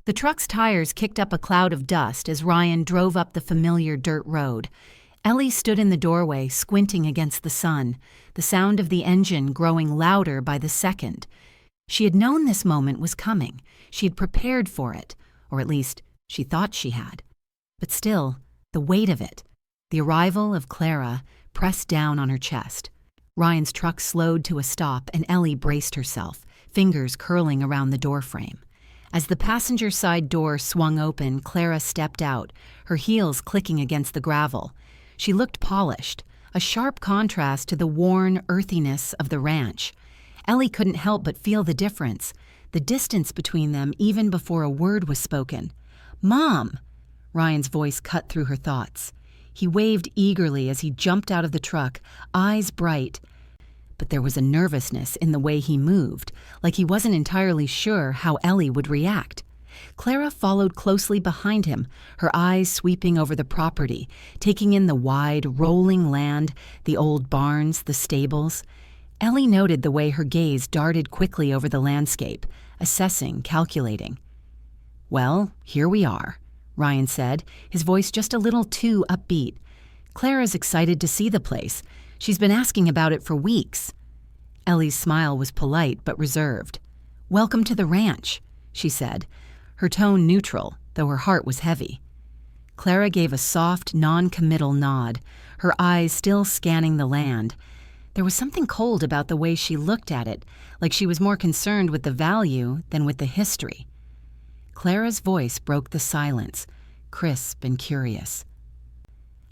The truck's tires kicked up a cloud of dust as Ryan drove up the familiar dirt road. Ellie stood in the doorway, squinting against the sun, the sound of the engine growing louder by the second. She had known this moment was coming. She had prepared for it, or at least she thought she had. But still, the weight of it, the arrival of Clara, pressed down on her chest. Ryan's truck slowed to a stop and Ellie braced herself, fingers curling around the doorframe. As the passenger side door swung open, Clara stepped out, her heels clicking against the gravel. She looked polished, a sharp contrast to the worn earthiness of the ranch. Ellie couldn't help but feel the difference, the distance between them even before a word was spoken. "Mom!" Ryan's voice cut through her thoughts. He waved eagerly as he jumped out of the truck, eyes bright. But there was a nervousness in the way he moved, like he wasn't entirely sure how Ellie would react. Clara followed closely behind him, her eyes sweeping over the property, taking in the wide, rolling land, the old barns, the stables. Ellie noted the way her gaze darted quickly over the landscape, assessing, calculating. "Well, here we are," Ryan said, his voice just a little too upbeat. "Clara's excited to see the place. She's been asking about it for weeks." Ellie's smile was polite but reserved. "Welcome to the ranch," she said, her tone neutral, though her heart was heavy. Clara gave a soft, non-committal nod, her eyes still scanning the land. There was something cold about the way she looked at it, like she was more concerned with the value than with the history. Clara's voice broke the silence, crisp and curious.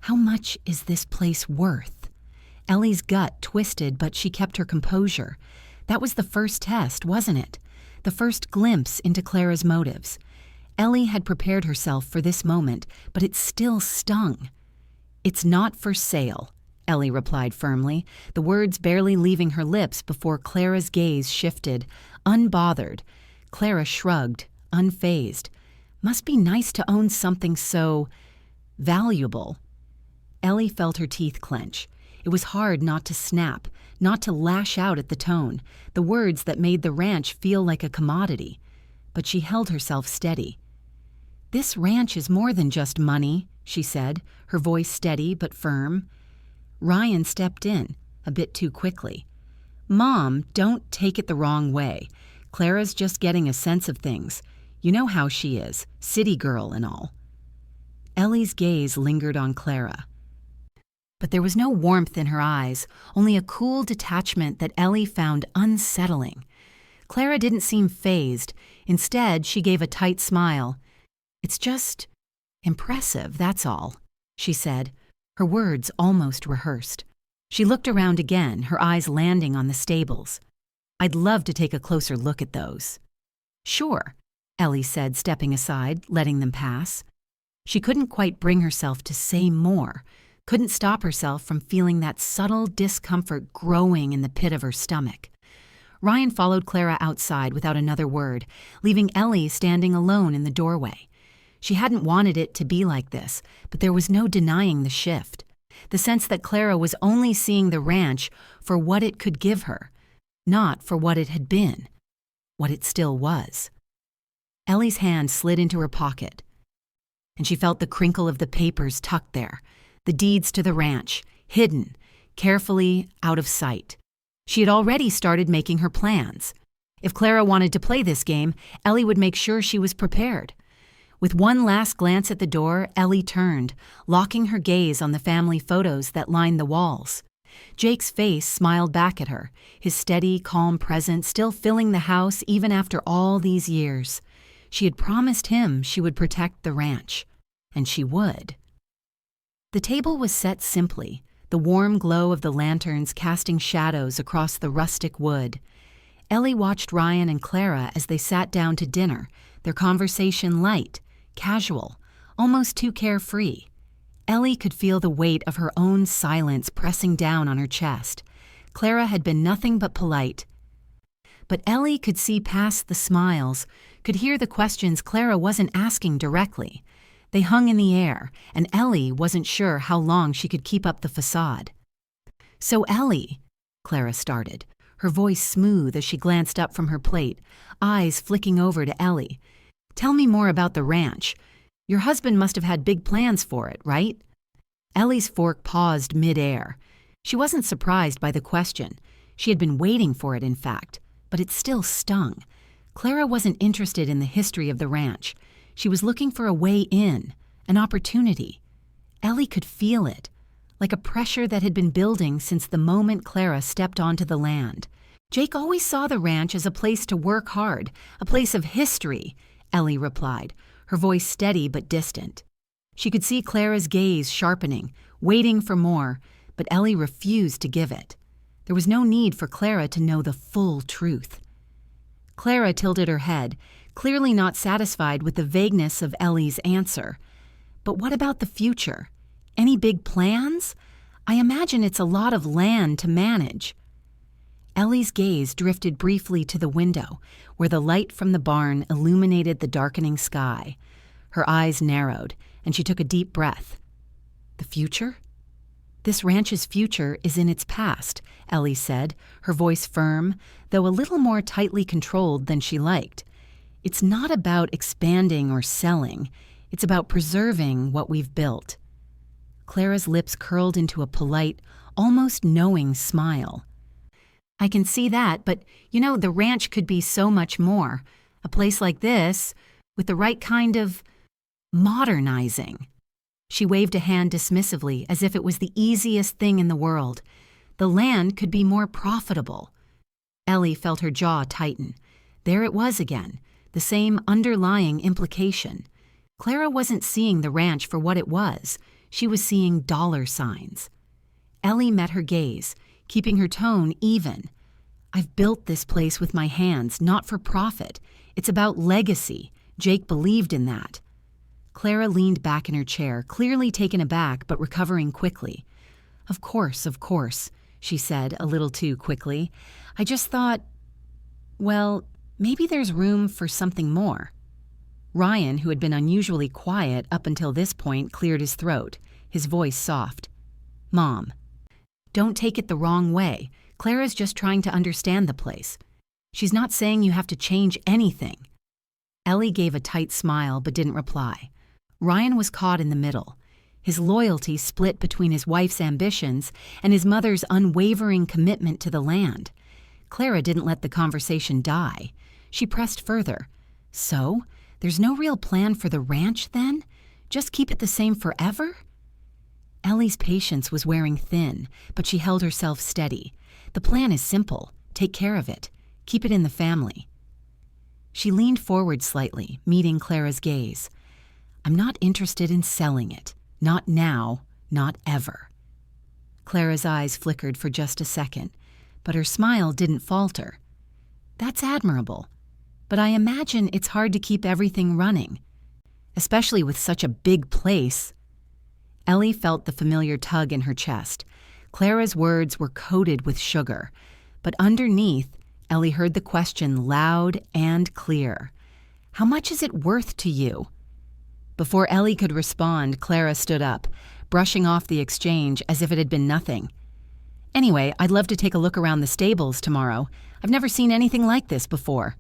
"How much is this place worth?" Ellie's gut twisted, but she kept her composure. That was the first test, wasn't it? The first glimpse into Clara's motives. Ellie had prepared herself for this moment, but it still stung. "It's not for sale," Ellie replied firmly, the words barely leaving her lips before Clara's gaze shifted, unbothered. Clara shrugged, unfazed. Must be nice to own something so valuable. Ellie felt her teeth clench. It was hard not to snap, not to lash out at the tone, the words that made the ranch feel like a commodity. But she held herself steady. "This ranch is more than just money," she said, her voice steady but firm. Ryan stepped in, a bit too quickly. "Mom, don't take it the wrong way. Clara's just getting a sense of things. You know how she is, city girl and all." Ellie's gaze lingered on Clara. But there was no warmth in her eyes, only a cool detachment that Ellie found unsettling. Clara didn't seem fazed. Instead, she gave a tight smile. "It's just impressive, that's all," she said, her words almost rehearsed. She looked around again, her eyes landing on the stables. "I'd love to take a closer look at those." "Sure," Ellie said, stepping aside, letting them pass. She couldn't quite bring herself to say more, couldn't stop herself from feeling that subtle discomfort growing in the pit of her stomach. Ryan followed Clara outside without another word, leaving Ellie standing alone in the doorway. She hadn't wanted it to be like this, but there was no denying the shift. The sense that Clara was only seeing the ranch for what it could give her, not for what it had been, what it still was. Ellie's hand slid into her pocket, and she felt the crinkle of the papers tucked there, the deeds to the ranch, hidden, carefully out of sight. She had already started making her plans. If Clara wanted to play this game, Ellie would make sure she was prepared. With one last glance at the door, Ellie turned, locking her gaze on the family photos that lined the walls. Jake's face smiled back at her, his steady, calm presence still filling the house even after all these years. She had promised him she would protect the ranch, and she would. The table was set simply, the warm glow of the lanterns casting shadows across the rustic wood. Ellie watched Ryan and Clara as they sat down to dinner, their conversation light, casual, almost too carefree. Ellie could feel the weight of her own silence pressing down on her chest. Clara had been nothing but polite. But Ellie could see past the smiles, could hear the questions Clara wasn't asking directly. They hung in the air, and Ellie wasn't sure how long she could keep up the facade. "So Ellie," Clara started, her voice smooth as she glanced up from her plate, eyes flicking over to Ellie. Tell me more about the ranch. Your husband must have had big plans for it, right? Ellie's fork paused mid-air. She wasn't surprised by the question. She had been waiting for it, in fact, but it still stung. Clara wasn't interested in the history of the ranch. She was looking for a way in, an opportunity. Ellie could feel it, like a pressure that had been building since the moment Clara stepped onto the land. Jake always saw the ranch as a place to work hard, a place of history, Ellie replied, her voice steady but distant. She could see Clara's gaze sharpening, waiting for more, but Ellie refused to give it. There was no need for Clara to know the full truth. Clara tilted her head, clearly not satisfied with the vagueness of Ellie's answer. But what about the future? Any big plans? I imagine it's a lot of land to manage. Ellie's gaze drifted briefly to the window, where the light from the barn illuminated the darkening sky. Her eyes narrowed, and she took a deep breath. The future? This ranch's future is in its past, Ellie said, her voice firm, though a little more tightly controlled than she liked. It's not about expanding or selling. It's about preserving what we've built. Clara's lips curled into a polite, almost knowing smile. I can see that, but the ranch could be so much more. A place like this, with the right kind of modernizing. She waved a hand dismissively as if it was the easiest thing in the world. The land could be more profitable. Ellie felt her jaw tighten. There it was again, the same underlying implication. Clara wasn't seeing the ranch for what it was. She was seeing dollar signs. Ellie met her gaze, keeping her tone even. I've built this place with my hands, not for profit. It's about legacy. Jake believed in that. Clara leaned back in her chair, clearly taken aback but recovering quickly. Of course, she said a little too quickly. I just thought, well, maybe there's room for something more. Ryan, who had been unusually quiet up until this point, cleared his throat, his voice soft. Mom, don't take it the wrong way. Clara's just trying to understand the place. She's not saying you have to change anything. Ellie gave a tight smile but didn't reply. Ryan was caught in the middle. His loyalty split between his wife's ambitions and his mother's unwavering commitment to the land. Clara didn't let the conversation die. She pressed further. So, there's no real plan for the ranch then? Just keep it the same forever? Ellie's patience was wearing thin, but she held herself steady. The plan is simple. Take care of it. Keep it in the family. She leaned forward slightly, meeting Clara's gaze. I'm not interested in selling it. Not now, not ever. Clara's eyes flickered for just a second, but her smile didn't falter. That's admirable, but I imagine it's hard to keep everything running, especially with such a big place. Ellie felt the familiar tug in her chest. Clara's words were coated with sugar, but underneath, Ellie heard the question loud and clear. How much is it worth to you? Before Ellie could respond, Clara stood up, brushing off the exchange as if it had been nothing. Anyway, I'd love to take a look around the stables tomorrow. I've never seen anything like this before.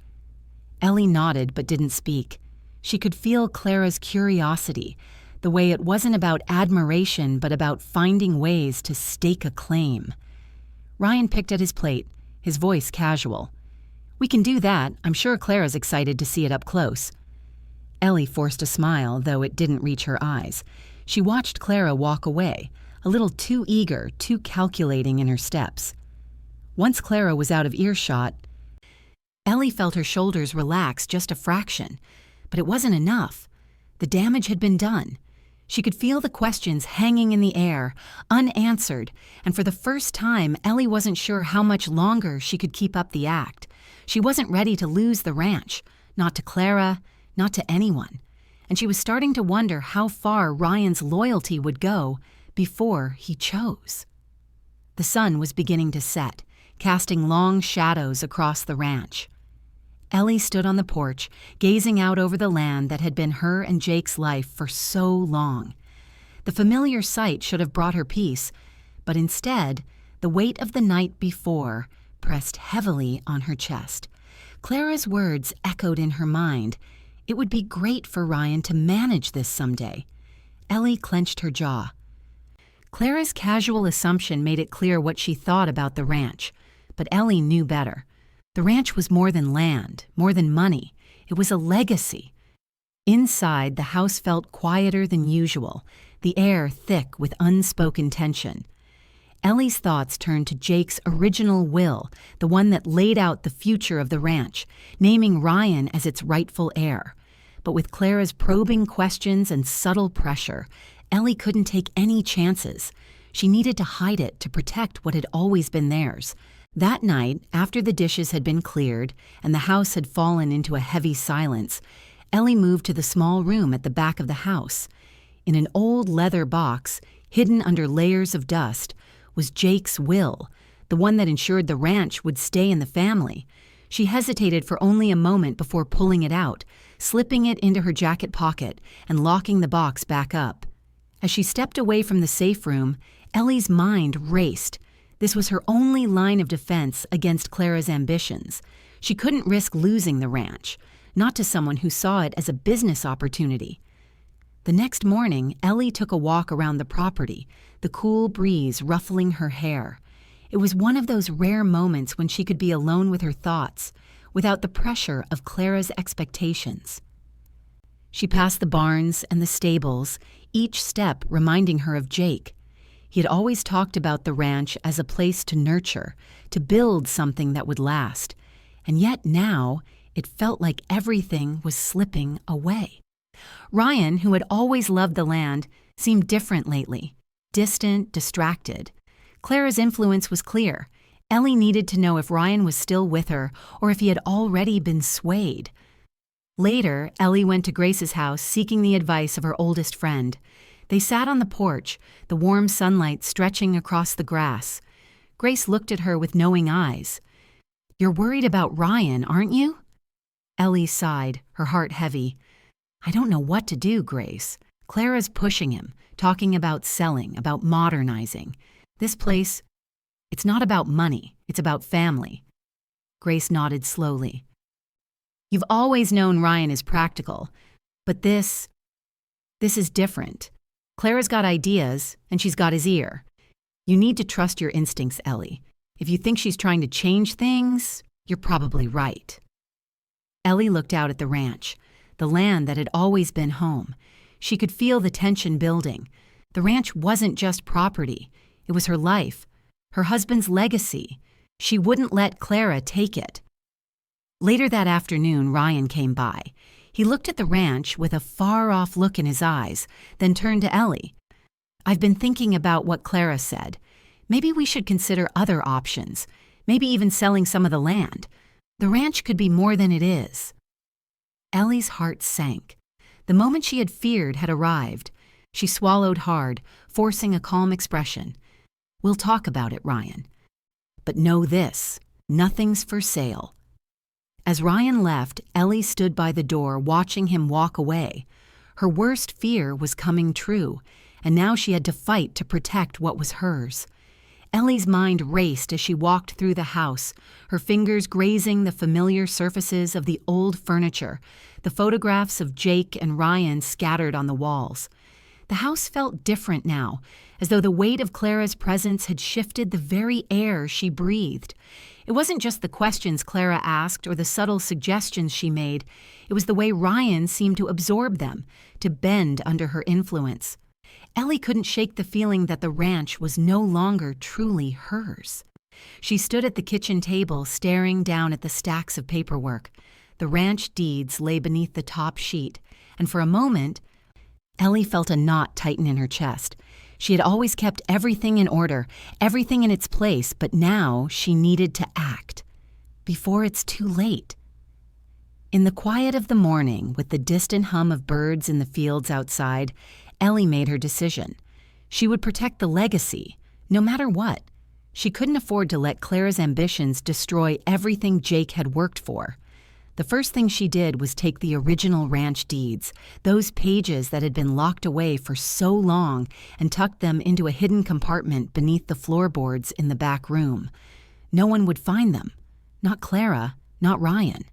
Ellie nodded but didn't speak. She could feel Clara's curiosity, the way it wasn't about admiration but about finding ways to stake a claim. Ryan picked at his plate, his voice casual. We can do that. I'm sure Clara's excited to see it up close. Ellie forced a smile, though it didn't reach her eyes. She watched Clara walk away, a little too eager, too calculating in her steps. Once Clara was out of earshot, Ellie felt her shoulders relax just a fraction, but it wasn't enough. The damage had been done. She could feel the questions hanging in the air, unanswered, and for the first time, Ellie wasn't sure how much longer she could keep up the act. She wasn't ready to lose the ranch, not to Clara, not to anyone, and she was starting to wonder how far Ryan's loyalty would go before he chose. The sun was beginning to set, casting long shadows across the ranch. Ellie stood on the porch, gazing out over the land that had been her and Jake's life for so long. The familiar sight should have brought her peace, but instead, the weight of the night before pressed heavily on her chest. Clara's words echoed in her mind. It would be great for Ryan to manage this someday. Ellie clenched her jaw. Clara's casual assumption made it clear what she thought about the ranch, but Ellie knew better. The ranch was more than land, more than money. It was a legacy. Inside, the house felt quieter than usual, the air thick with unspoken tension. Ellie's thoughts turned to Jake's original will, the one that laid out the future of the ranch, naming Ryan as its rightful heir. But with Clara's probing questions and subtle pressure, Ellie couldn't take any chances. She needed to hide it to protect what had always been theirs. That night, after the dishes had been cleared and the house had fallen into a heavy silence, Ellie moved to the small room at the back of the house. In an old leather box, hidden under layers of dust, was Jake's will, the one that ensured the ranch would stay in the family. She hesitated for only a moment before pulling it out, slipping it into her jacket pocket and locking the box back up. As she stepped away from the safe room, Ellie's mind raced. This was her only line of defense against Clara's ambitions. She couldn't risk losing the ranch, not to someone who saw it as a business opportunity. The next morning, Ellie took a walk around the property, the cool breeze ruffling her hair. It was one of those rare moments when she could be alone with her thoughts, without the pressure of Clara's expectations. She passed the barns and the stables, each step reminding her of Jake. He had always talked about the ranch as a place to nurture, to build something that would last. And yet now, it felt like everything was slipping away. Ryan, who had always loved the land, seemed different lately, distant, distracted. Clara's influence was clear. Ellie needed to know if Ryan was still with her or if he had already been swayed. Later, Ellie went to Grace's house seeking the advice of her oldest friend. They sat on the porch, the warm sunlight stretching across the grass. Grace looked at her with knowing eyes. "You're worried about Ryan, aren't you?" Ellie sighed, her heart heavy. "I don't know what to do, Grace. Clara's pushing him, talking about selling, about modernizing. This place, it's not about money, it's about family." Grace nodded slowly. "You've always known Ryan is practical, but this is different. Clara's got ideas, and she's got his ear. You need to trust your instincts, Ellie. If you think she's trying to change things, you're probably right." Ellie looked out at the ranch, the land that had always been home. She could feel the tension building. The ranch wasn't just property. It was her life, her husband's legacy. She wouldn't let Clara take it. Later that afternoon, Ryan came by. He looked at the ranch with a far-off look in his eyes, then turned to Ellie. "I've been thinking about what Clara said. Maybe we should consider other options, maybe even selling some of the land. The ranch could be more than it is." Ellie's heart sank. The moment she had feared had arrived. She swallowed hard, forcing a calm expression. "We'll talk about it, Ryan. But know this, nothing's for sale." As Ryan left, Ellie stood by the door watching him walk away. Her worst fear was coming true, and now she had to fight to protect what was hers. Ellie's mind raced as she walked through the house, her fingers grazing the familiar surfaces of the old furniture, the photographs of Jake and Ryan scattered on the walls. The house felt different now, as though the weight of Clara's presence had shifted the very air she breathed. It wasn't just the questions Clara asked or the subtle suggestions she made. It was the way Ryan seemed to absorb them, to bend under her influence. Ellie couldn't shake the feeling that the ranch was no longer truly hers. She stood at the kitchen table, staring down at the stacks of paperwork. The ranch deeds lay beneath the top sheet, and for a moment, Ellie felt a knot tighten in her chest. She had always kept everything in order, everything in its place, but now she needed to act. Before it's too late. In the quiet of the morning, with the distant hum of birds in the fields outside, Ellie made her decision. She would protect the legacy, no matter what. She couldn't afford to let Clara's ambitions destroy everything Jake had worked for. The first thing she did was take the original ranch deeds, those pages that had been locked away for so long, and tucked them into a hidden compartment beneath the floorboards in the back room. No one would find them. Not Clara, not Ryan.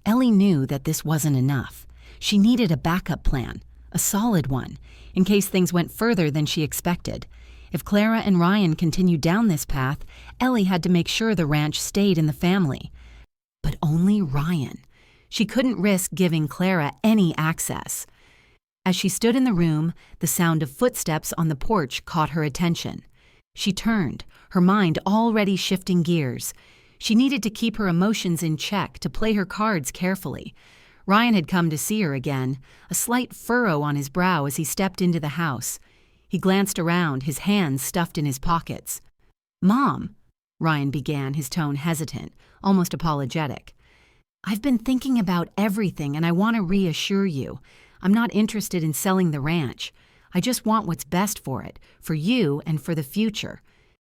Ellie knew that this wasn't enough. She needed a backup plan, a solid one, in case things went further than she expected. If Clara and Ryan continued down this path, Ellie had to make sure the ranch stayed in the family. But only Ryan. She couldn't risk giving Clara any access. As she stood in the room, the sound of footsteps on the porch caught her attention. She turned, her mind already shifting gears. She needed to keep her emotions in check, to play her cards carefully. Ryan had come to see her again, a slight furrow on his brow as he stepped into the house. He glanced around, his hands stuffed in his pockets. "Mom," Ryan began, his tone hesitant, almost apologetic. "I've been thinking about everything and I want to reassure you. I'm not interested in selling the ranch. I just want what's best for it, for you and for the future."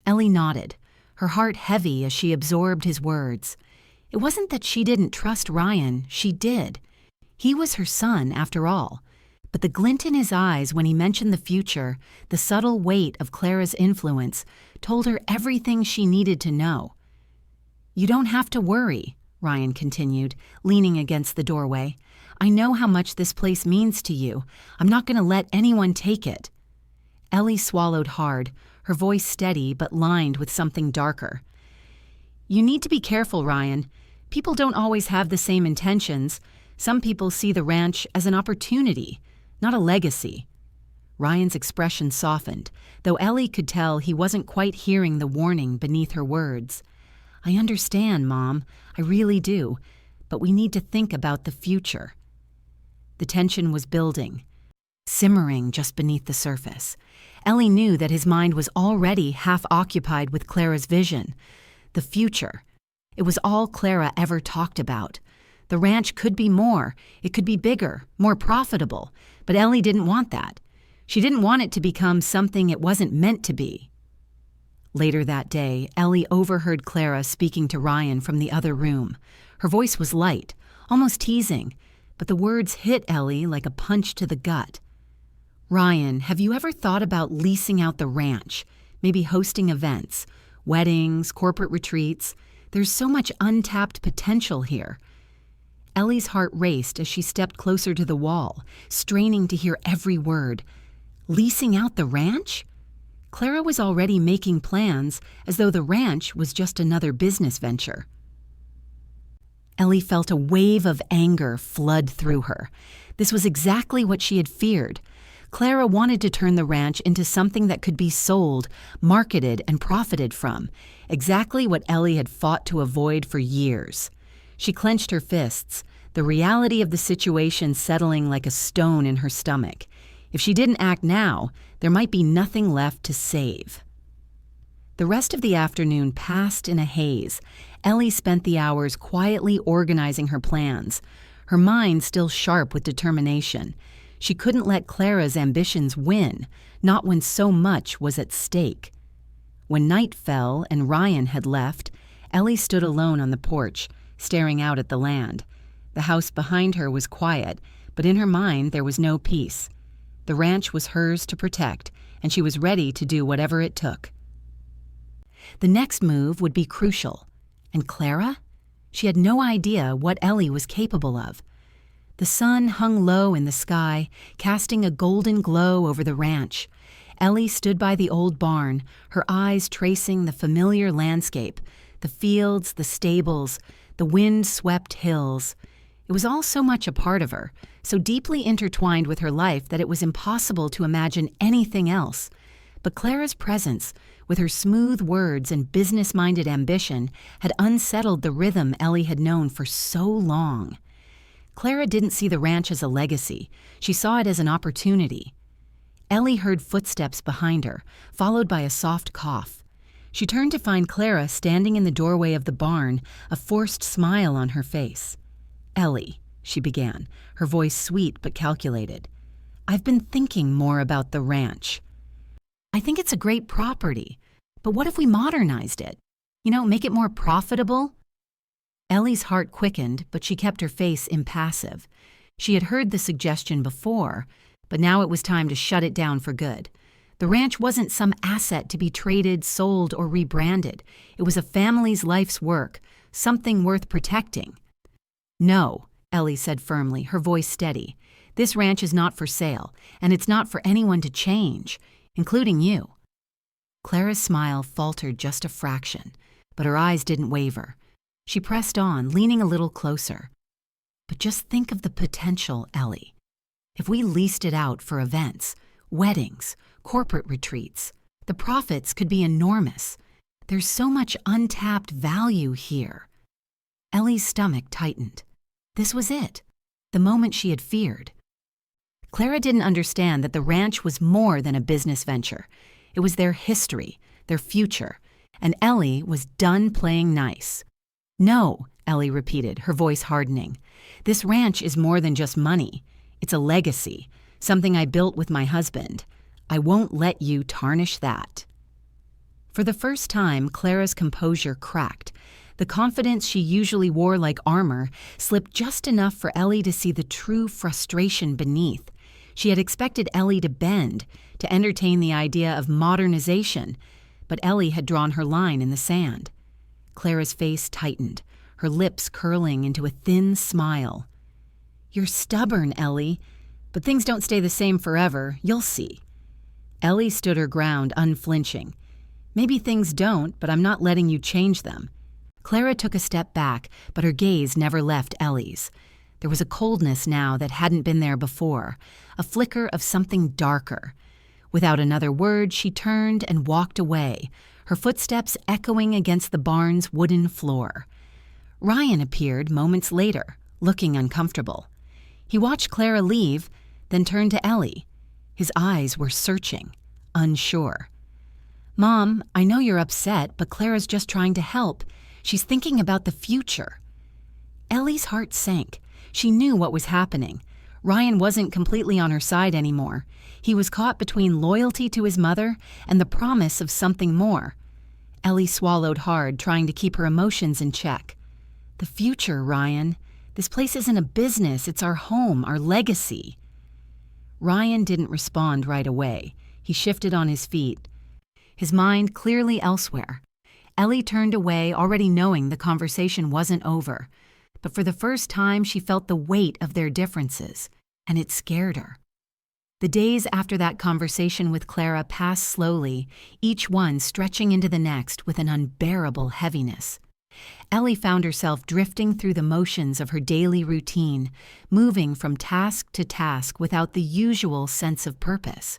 Ellie nodded, her heart heavy as she absorbed his words. It wasn't that she didn't trust Ryan, she did. He was her son, after all. But the glint in his eyes when he mentioned the future, the subtle weight of Clara's influence, told her everything she needed to know. "You don't have to worry," Ryan continued, leaning against the doorway. "I know how much this place means to you. I'm not going to let anyone take it." Ellie swallowed hard, her voice steady but lined with something darker. "You need to be careful, Ryan. People don't always have the same intentions. Some people see the ranch as an opportunity, not a legacy." Ryan's expression softened, though Ellie could tell he wasn't quite hearing the warning beneath her words. "I understand, Mom. I really do. But we need to think about the future." The tension was building, simmering just beneath the surface. Ellie knew that his mind was already half occupied with Clara's vision. The future. It was all Clara ever talked about. The ranch could be more. It could be bigger, more profitable. But Ellie didn't want that. She didn't want it to become something it wasn't meant to be. Later that day, Ellie overheard Clara speaking to Ryan from the other room. Her voice was light, almost teasing, but the words hit Ellie like a punch to the gut. "Ryan, have you ever thought about leasing out the ranch? Maybe hosting events, weddings, corporate retreats? There's so much untapped potential here." Ellie's heart raced as she stepped closer to the wall, straining to hear every word. Leasing out the ranch? Clara was already making plans, as though the ranch was just another business venture. Ellie felt a wave of anger flood through her. This was exactly what she had feared. Clara wanted to turn the ranch into something that could be sold, marketed, and profited from, exactly what Ellie had fought to avoid for years. She clenched her fists, the reality of the situation settling like a stone in her stomach. If she didn't act now, there might be nothing left to save. The rest of the afternoon passed in a haze. Ellie spent the hours quietly organizing her plans, her mind still sharp with determination. She couldn't let Clara's ambitions win, not when so much was at stake. When night fell and Ryan had left, Ellie stood alone on the porch, staring out at the land. The house behind her was quiet, but in her mind there was no peace. The ranch was hers to protect, and she was ready to do whatever it took. The next move would be crucial. And Clara? She had no idea what Ellie was capable of. The sun hung low in the sky, casting a golden glow over the ranch. Ellie stood by the old barn, her eyes tracing the familiar landscape, the fields, the stables, the wind-swept hills. It was all so much a part of her, so deeply intertwined with her life that it was impossible to imagine anything else. But Clara's presence, with her smooth words and business-minded ambition, had unsettled the rhythm Ellie had known for so long. Clara didn't see the ranch as a legacy. She saw it as an opportunity. Ellie heard footsteps behind her, followed by a soft cough. She turned to find Clara standing in the doorway of the barn, a forced smile on her face. "Ellie," she began, her voice sweet but calculated, "I've been thinking more about the ranch. I think it's a great property, but what if we modernized it? Make it more profitable?" Ellie's heart quickened, but she kept her face impassive. She had heard the suggestion before, but now it was time to shut it down for good. The ranch wasn't some asset to be traded, sold, or rebranded. It was a family's life's work, something worth protecting. "No," Ellie said firmly, her voice steady. This ranch is not for sale, and it's not for anyone to change, including you." Clara's smile faltered just a fraction, but her eyes didn't waver. She pressed on, leaning a little closer. "But just think of the potential, Ellie. If we leased it out for events, weddings, corporate retreats, the profits could be enormous. There's so much untapped value here." Ellie's stomach tightened. This was it, the moment she had feared. Clara didn't understand that the ranch was more than a business venture. It was their history, their future, and Ellie was done playing nice. "No," Ellie repeated, her voice hardening. "This ranch is more than just money. It's a legacy, something I built with my husband. I won't let you tarnish that." For the first time, Clara's composure cracked. The confidence she usually wore like armor slipped just enough for Ellie to see the true frustration beneath. She had expected Ellie to bend, to entertain the idea of modernization, but Ellie had drawn her line in the sand. Clara's face tightened, her lips curling into a thin smile. "You're stubborn, Ellie, but things don't stay the same forever. You'll see." Ellie stood her ground, unflinching. "Maybe things don't, but I'm not letting you change them." Clara took a step back, but her gaze never left Ellie's. There was a coldness now that hadn't been there before, a flicker of something darker. Without another word, she turned and walked away, her footsteps echoing against the barn's wooden floor. Ryan appeared moments later, looking uncomfortable. He watched Clara leave, then turned to Ellie. His eyes were searching, unsure. "Mom, I know you're upset, but Clara's just trying to help. She's thinking about the future." Ellie's heart sank. She knew what was happening. Ryan wasn't completely on her side anymore. He was caught between loyalty to his mother and the promise of something more. Ellie swallowed hard, trying to keep her emotions in check. "The future, Ryan. This place isn't a business, it's our home, our legacy." Ryan didn't respond right away. He shifted on his feet, his mind clearly elsewhere. Ellie turned away, already knowing the conversation wasn't over. But for the first time, she felt the weight of their differences, and it scared her. The days after that conversation with Clara passed slowly, each one stretching into the next with an unbearable heaviness. Ellie found herself drifting through the motions of her daily routine, moving from task to task without the usual sense of purpose.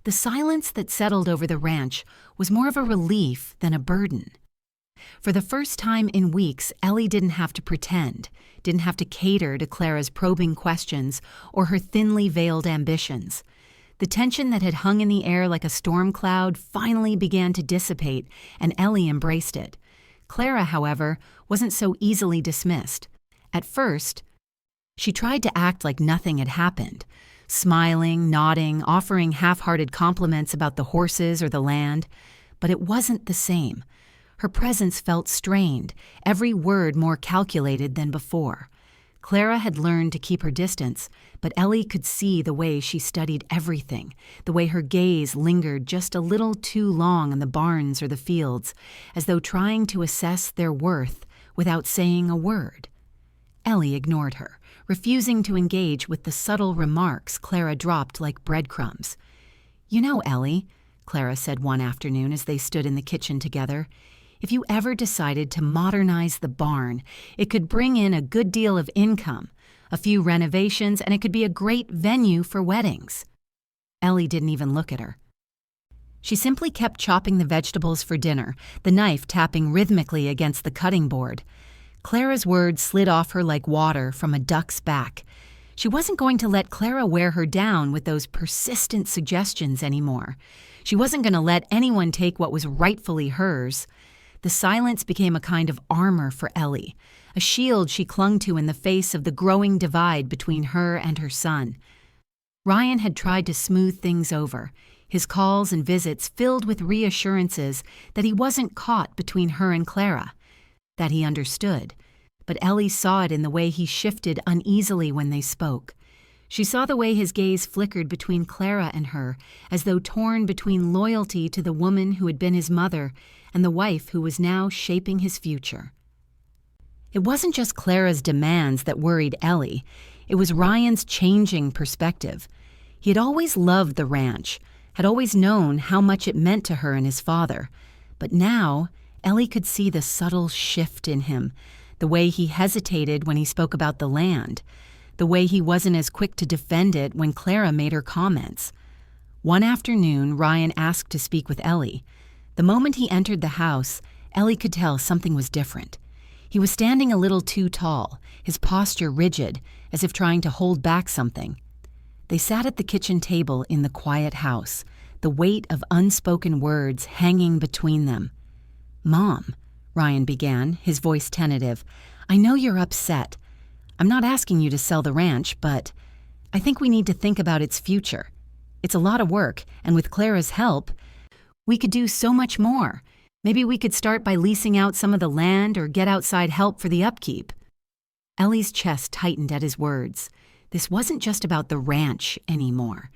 The silence that settled over the ranch was more of a relief than a burden. For the first time in weeks, Ellie didn't have to pretend, didn't have to cater to Clara's probing questions or her thinly veiled ambitions. The tension that had hung in the air like a storm cloud finally began to dissipate, and Ellie embraced it. Clara, however, wasn't so easily dismissed. At first, she tried to act like nothing had happened, smiling, nodding, offering half-hearted compliments about the horses or the land, but it wasn't the same. Her presence felt strained, every word more calculated than before. Clara had learned to keep her distance, but Ellie could see the way she studied everything, the way her gaze lingered just a little too long on the barns or the fields, as though trying to assess their worth without saying a word. Ellie ignored her, refusing to engage with the subtle remarks Clara dropped like breadcrumbs. "You know, Ellie," Clara said one afternoon as they stood in the kitchen together, "if you ever decided to modernize the barn, it could bring in a good deal of income, a few renovations, and it could be a great venue for weddings." Ellie didn't even look at her. She simply kept chopping the vegetables for dinner, the knife tapping rhythmically against the cutting board. Clara's words slid off her like water from a duck's back. She wasn't going to let Clara wear her down with those persistent suggestions anymore. She wasn't going to let anyone take what was rightfully hers. The silence became a kind of armor for Ellie, a shield she clung to in the face of the growing divide between her and her son. Ryan had tried to smooth things over, his calls and visits filled with reassurances that he wasn't caught between her and Clara, that he understood, but Ellie saw it in the way he shifted uneasily when they spoke. She saw the way his gaze flickered between Clara and her, as though torn between loyalty to the woman who had been his mother and the wife who was now shaping his future. It wasn't just Clara's demands that worried Ellie. It was Ryan's changing perspective. He had always loved the ranch, had always known how much it meant to her and his father. But now, Ellie could see the subtle shift in him, the way he hesitated when he spoke about the land, the way he wasn't as quick to defend it when Clara made her comments. One afternoon, Ryan asked to speak with Ellie. The moment he entered the house, Ellie could tell something was different. He was standing a little too tall, his posture rigid, as if trying to hold back something. They sat at the kitchen table in the quiet house, the weight of unspoken words hanging between them. "Mom," Ryan began, his voice tentative, "I know you're upset. I'm not asking you to sell the ranch, but I think we need to think about its future. It's a lot of work, and with Clara's help, we could do so much more. Maybe we could start by leasing out some of the land or get outside help for the upkeep." Ellie's chest tightened at his words. This wasn't just about the ranch anymore.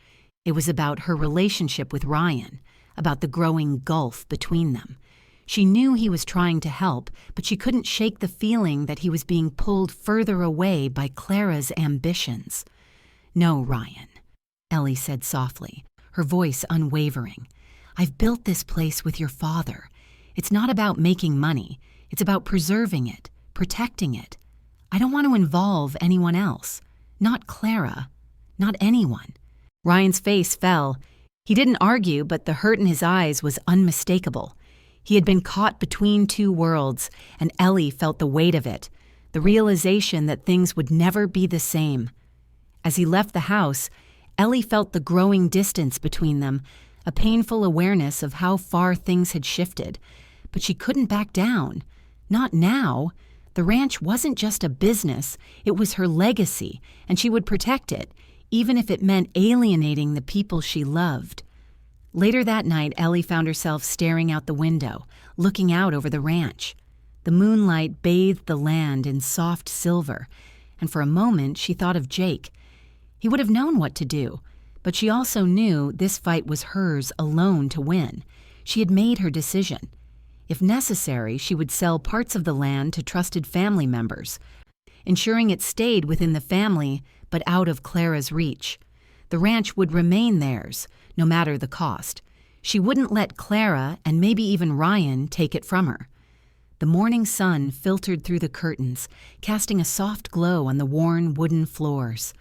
It was about her relationship with Ryan, about the growing gulf between them. She knew he was trying to help, but she couldn't shake the feeling that he was being pulled further away by Clara's ambitions. "No, Ryan," Ellie said softly, her voice unwavering. "I've built this place with your father. It's not about making money. It's about preserving it, protecting it. I don't want to involve anyone else. Not Clara. Not anyone." Ryan's face fell. He didn't argue, but the hurt in his eyes was unmistakable. He had been caught between two worlds, and Ellie felt the weight of it, the realization that things would never be the same. As he left the house, Ellie felt the growing distance between them, a painful awareness of how far things had shifted. But she couldn't back down. Not now. The ranch wasn't just a business, it was her legacy, and she would protect it, even if it meant alienating the people she loved. Later that night, Ellie found herself staring out the window, looking out over the ranch. The moonlight bathed the land in soft silver, and for a moment she thought of Jake. He would have known what to do, but she also knew this fight was hers alone to win. She had made her decision. If necessary, she would sell parts of the land to trusted family members, ensuring it stayed within the family but out of Clara's reach. The ranch would remain theirs, no matter the cost. She wouldn't let Clara, and maybe even Ryan, take it from her. The morning sun filtered through the curtains, casting a soft glow on the worn wooden floors.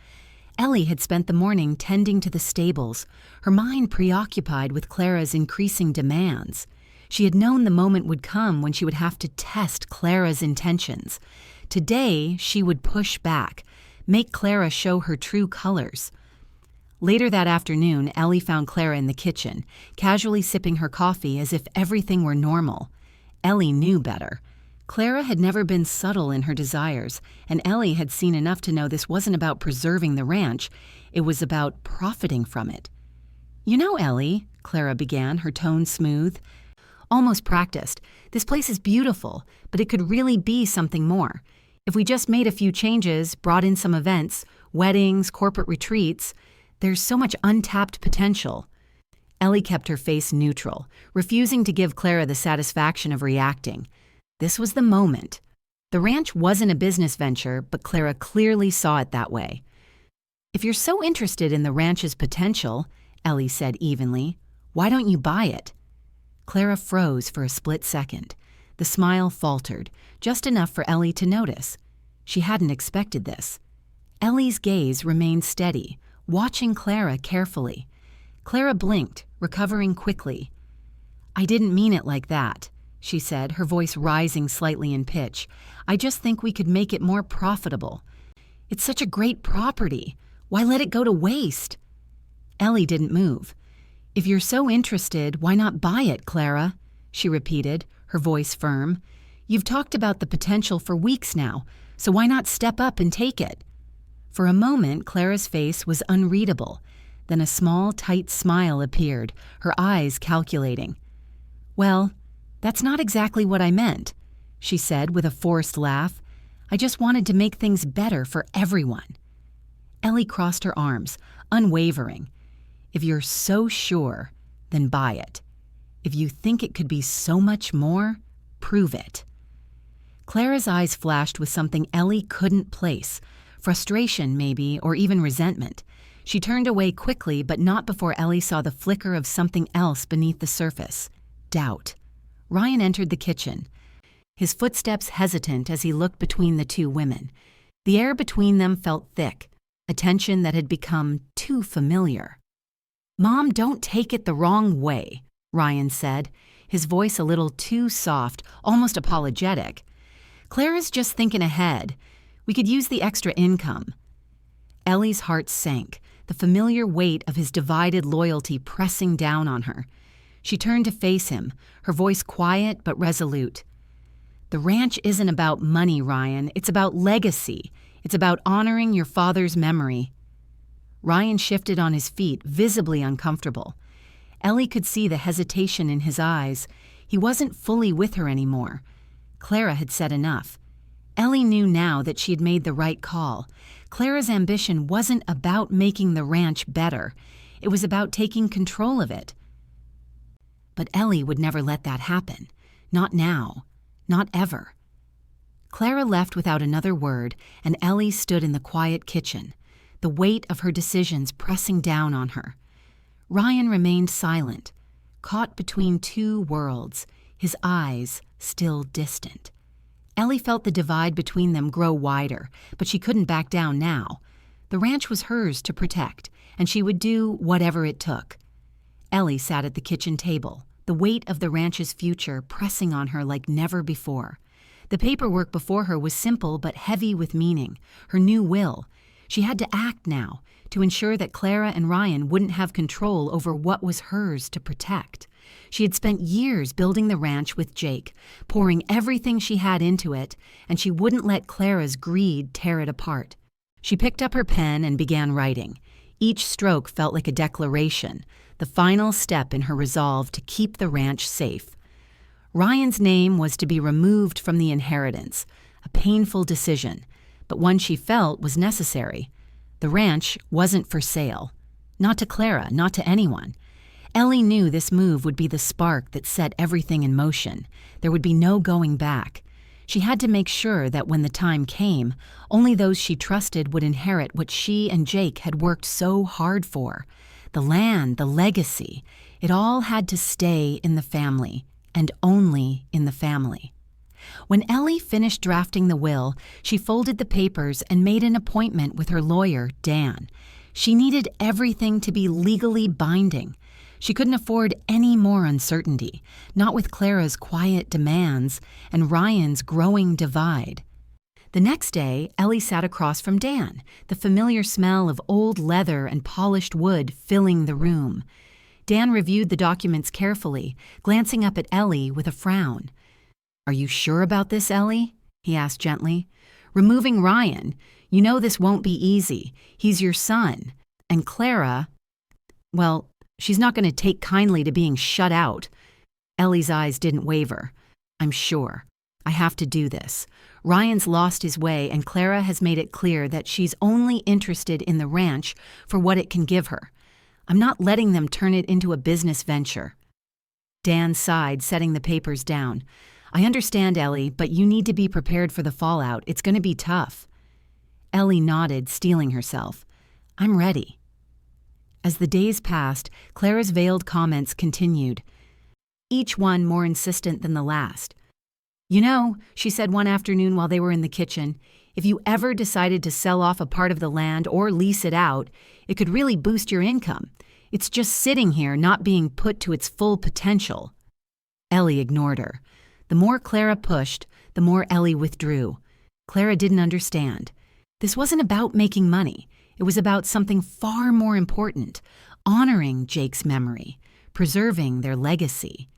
Ellie had spent the morning tending to the stables, her mind preoccupied with Clara's increasing demands. She had known the moment would come when she would have to test Clara's intentions. Today, she would push back, make Clara show her true colors. Later that afternoon, Ellie found Clara in the kitchen, casually sipping her coffee as if everything were normal. Ellie knew better. Clara had never been subtle in her desires, and Ellie had seen enough to know this wasn't about preserving the ranch, it was about profiting from it. "You know, Ellie," Clara began, her tone smooth, almost practiced, "this place is beautiful, but it could really be something more. If we just made a few changes, brought in some events, weddings, corporate retreats, there's so much untapped potential." Ellie kept her face neutral, refusing to give Clara the satisfaction of reacting. This was the moment. The ranch wasn't a business venture, but Clara clearly saw it that way. "If you're so interested in the ranch's potential," Ellie said evenly, "why don't you buy it?" Clara froze for a split second. The smile faltered, just enough for Ellie to notice. She hadn't expected this. Ellie's gaze remained steady, watching Clara carefully. Clara blinked, recovering quickly. "I didn't mean it like that," she said, her voice rising slightly in pitch. "I just think we could make it more profitable. It's such a great property. Why let it go to waste?" Ellie didn't move. "If you're so interested, why not buy it, Clara?" she repeated, her voice firm. "You've talked about the potential for weeks now, so why not step up and take it?" For a moment, Clara's face was unreadable. Then a small, tight smile appeared, her eyes calculating. "Well, that's not exactly what I meant," she said with a forced laugh. "I just wanted to make things better for everyone." Ellie crossed her arms, unwavering. "If you're so sure, then buy it. If you think it could be so much more, prove it." Clara's eyes flashed with something Ellie couldn't place. Frustration, maybe, or even resentment. She turned away quickly, but not before Ellie saw the flicker of something else beneath the surface. Doubt. Ryan entered the kitchen, his footsteps hesitant as he looked between the two women. The air between them felt thick, a tension that had become too familiar. "Mom, don't take it the wrong way," Ryan said, his voice a little too soft, almost apologetic. "Clara's just thinking ahead. We could use the extra income." Ellie's heart sank, the familiar weight of his divided loyalty pressing down on her. She turned to face him, her voice quiet but resolute. "The ranch isn't about money, Ryan. It's about legacy. It's about honoring your father's memory." Ryan shifted on his feet, visibly uncomfortable. Ellie could see the hesitation in his eyes. He wasn't fully with her anymore. Clara had said enough. Ellie knew now that she had made the right call. Clara's ambition wasn't about making the ranch better. It was about taking control of it. But Ellie would never let that happen. Not now. Not ever. Clara left without another word, and Ellie stood in the quiet kitchen, the weight of her decisions pressing down on her. Ryan remained silent, caught between two worlds, his eyes still distant. Ellie felt the divide between them grow wider, but she couldn't back down now. The ranch was hers to protect, and she would do whatever it took. Ellie sat at the kitchen table, the weight of the ranch's future pressing on her like never before. The paperwork before her was simple but heavy with meaning, her new will. She had to act now, to ensure that Clara and Ryan wouldn't have control over what was hers to protect. She had spent years building the ranch with Jake, pouring everything she had into it, and she wouldn't let Clara's greed tear it apart. She picked up her pen and began writing. Each stroke felt like a declaration, the final step in her resolve to keep the ranch safe. Ryan's name was to be removed from the inheritance, a painful decision, but one she felt was necessary. The ranch wasn't for sale. Not to Clara, not to anyone. Ellie knew this move would be the spark that set everything in motion. There would be no going back. She had to make sure that when the time came, only those she trusted would inherit what she and Jake had worked so hard for. The land, the legacy, it all had to stay in the family, and only in the family. When Ellie finished drafting the will, she folded the papers and made an appointment with her lawyer, Dan. She needed everything to be legally binding. She couldn't afford any more uncertainty, not with Clara's quiet demands and Ryan's growing divide. The next day, Ellie sat across from Dan, the familiar smell of old leather and polished wood filling the room. Dan reviewed the documents carefully, glancing up at Ellie with a frown. "Are you sure about this, Ellie?" he asked gently. "Removing Ryan, you know this won't be easy. He's your son. And Clara, well, she's not going to take kindly to being shut out." Ellie's eyes didn't waver. "I'm sure. I have to do this. Ryan's lost his way, and Clara has made it clear that she's only interested in the ranch for what it can give her. I'm not letting them turn it into a business venture." Dan sighed, setting the papers down. "I understand, Ellie, but you need to be prepared for the fallout. It's going to be tough." Ellie nodded, steeling herself. "I'm ready." As the days passed, Clara's veiled comments continued, each one more insistent than the last. "You know," she said one afternoon while they were in the kitchen, "if you ever decided to sell off a part of the land or lease it out, it could really boost your income. It's just sitting here, not being put to its full potential." Ellie ignored her. The more Clara pushed, the more Ellie withdrew. Clara didn't understand. This wasn't about making money. It was about something far more important, honoring Jake's memory, preserving their legacy.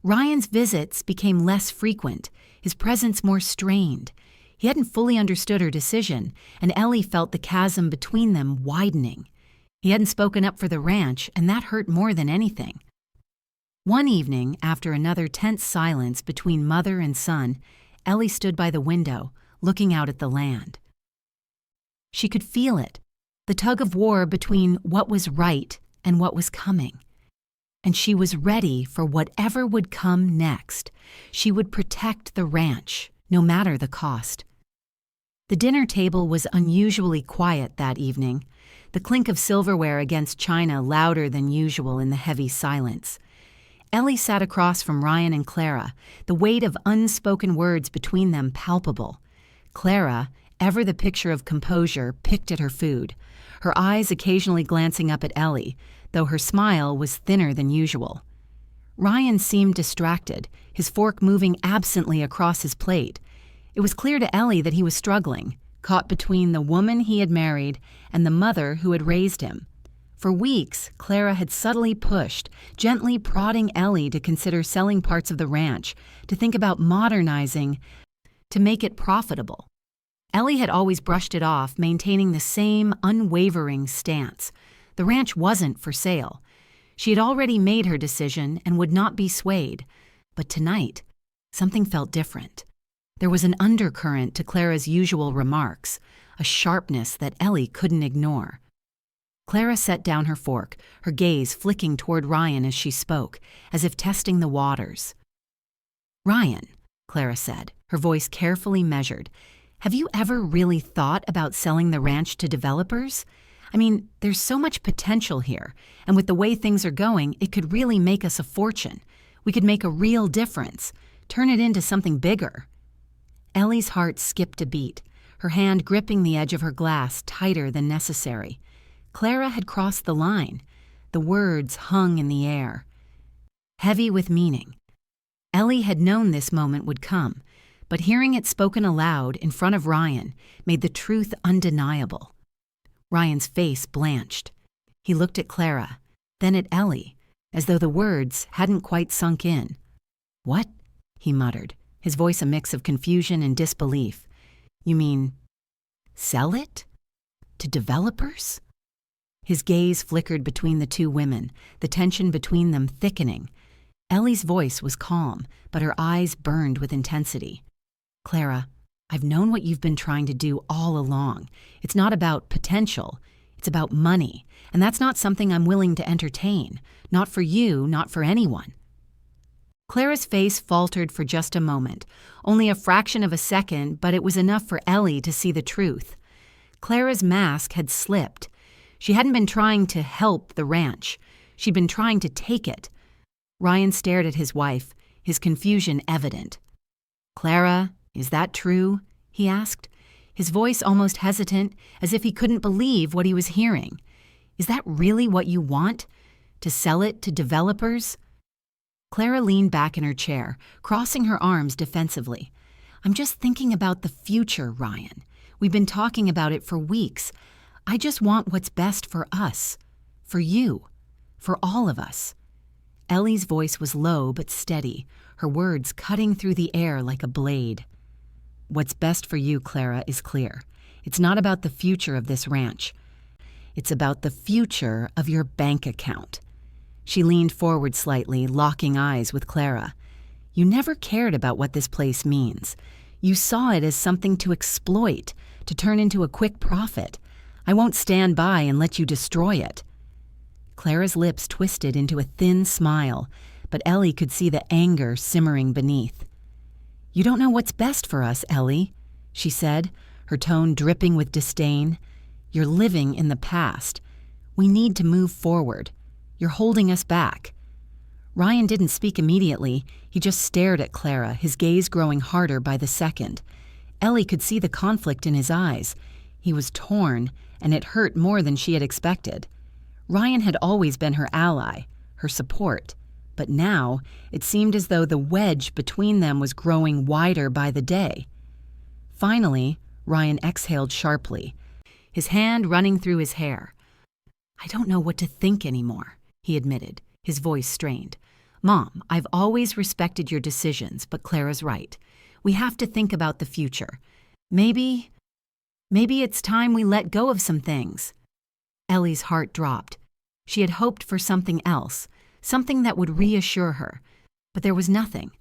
Ryan's visits became less frequent, his presence more strained. He hadn't fully understood her decision, and Ellie felt the chasm between them widening. He hadn't spoken up for the ranch, and that hurt more than anything. One evening, after another tense silence between mother and son, Ellie stood by the window, looking out at the land. She could feel it, the tug-of-war between what was right and what was coming. And she was ready for whatever would come next. She would protect the ranch, no matter the cost. The dinner table was unusually quiet that evening, the clink of silverware against china louder than usual in the heavy silence. Ellie sat across from Ryan and Clara, the weight of unspoken words between them palpable. Clara, ever the picture of composure, picked at her food, her eyes occasionally glancing up at Ellie, though her smile was thinner than usual. Ryan seemed distracted, his fork moving absently across his plate. It was clear to Ellie that he was struggling, caught between the woman he had married and the mother who had raised him. For weeks, Clara had subtly pushed, gently prodding Ellie to consider selling parts of the ranch, to think about modernizing, to make it profitable. Ellie had always brushed it off, maintaining the same unwavering stance. The ranch wasn't for sale. She had already made her decision and would not be swayed. But tonight, something felt different. There was an undercurrent to Clara's usual remarks, a sharpness that Ellie couldn't ignore. Clara set down her fork, her gaze flicking toward Ryan as she spoke, as if testing the waters. "Ryan," Clara said, her voice carefully measured, "have you ever really thought about selling the ranch to developers? I mean, there's so much potential here, and with the way things are going, it could really make us a fortune. We could make a real difference, turn it into something bigger." Ellie's heart skipped a beat, her hand gripping the edge of her glass tighter than necessary. Clara had crossed the line. The words hung in the air, heavy with meaning. Ellie had known this moment would come, but hearing it spoken aloud in front of Ryan made the truth undeniable. Ryan's face blanched. He looked at Clara, then at Ellie, as though the words hadn't quite sunk in. "What?" he muttered, his voice a mix of confusion and disbelief. "You mean, sell it? To developers?" His gaze flickered between the two women, the tension between them thickening. Ellie's voice was calm, but her eyes burned with intensity. "Clara, I've known what you've been trying to do all along. It's not about potential. It's about money, and that's not something I'm willing to entertain. Not for you, not for anyone." Clara's face faltered for just a moment, only a fraction of a second, but it was enough for Ellie to see the truth. Clara's mask had slipped. She hadn't been trying to help the ranch. She'd been trying to take it. Ryan stared at his wife, his confusion evident. "Clara, is that true?" he asked, his voice almost hesitant, as if he couldn't believe what he was hearing. "Is that really what you want? To sell it to developers?" Clara leaned back in her chair, crossing her arms defensively. "I'm just thinking about the future, Ryan. We've been talking about it for weeks. I just want what's best for us, for you, for all of us." Ellie's voice was low but steady, her words cutting through the air like a blade. "What's best for you, Clara, is clear. It's not about the future of this ranch. It's about the future of your bank account." She leaned forward slightly, locking eyes with Clara. "You never cared about what this place means. You saw it as something to exploit, to turn into a quick profit. I won't stand by and let you destroy it." Clara's lips twisted into a thin smile, but Ellie could see the anger simmering beneath. "You don't know what's best for us, Ellie," she said, her tone dripping with disdain. "You're living in the past. We need to move forward. You're holding us back." Ryan didn't speak immediately. He just stared at Clara, his gaze growing harder by the second. Ellie could see the conflict in his eyes. He was torn, and it hurt more than she had expected. Ryan had always been her ally, her support, but now it seemed as though the wedge between them was growing wider by the day. Finally, Ryan exhaled sharply, his hand running through his hair. "I don't know what to think anymore," he admitted, his voice strained. "Mom, I've always respected your decisions, but Clara's right. We have to think about the future. Maybe it's time we let go of some things." Ellie's heart dropped. She had hoped for something else, something that would reassure her, but there was nothing.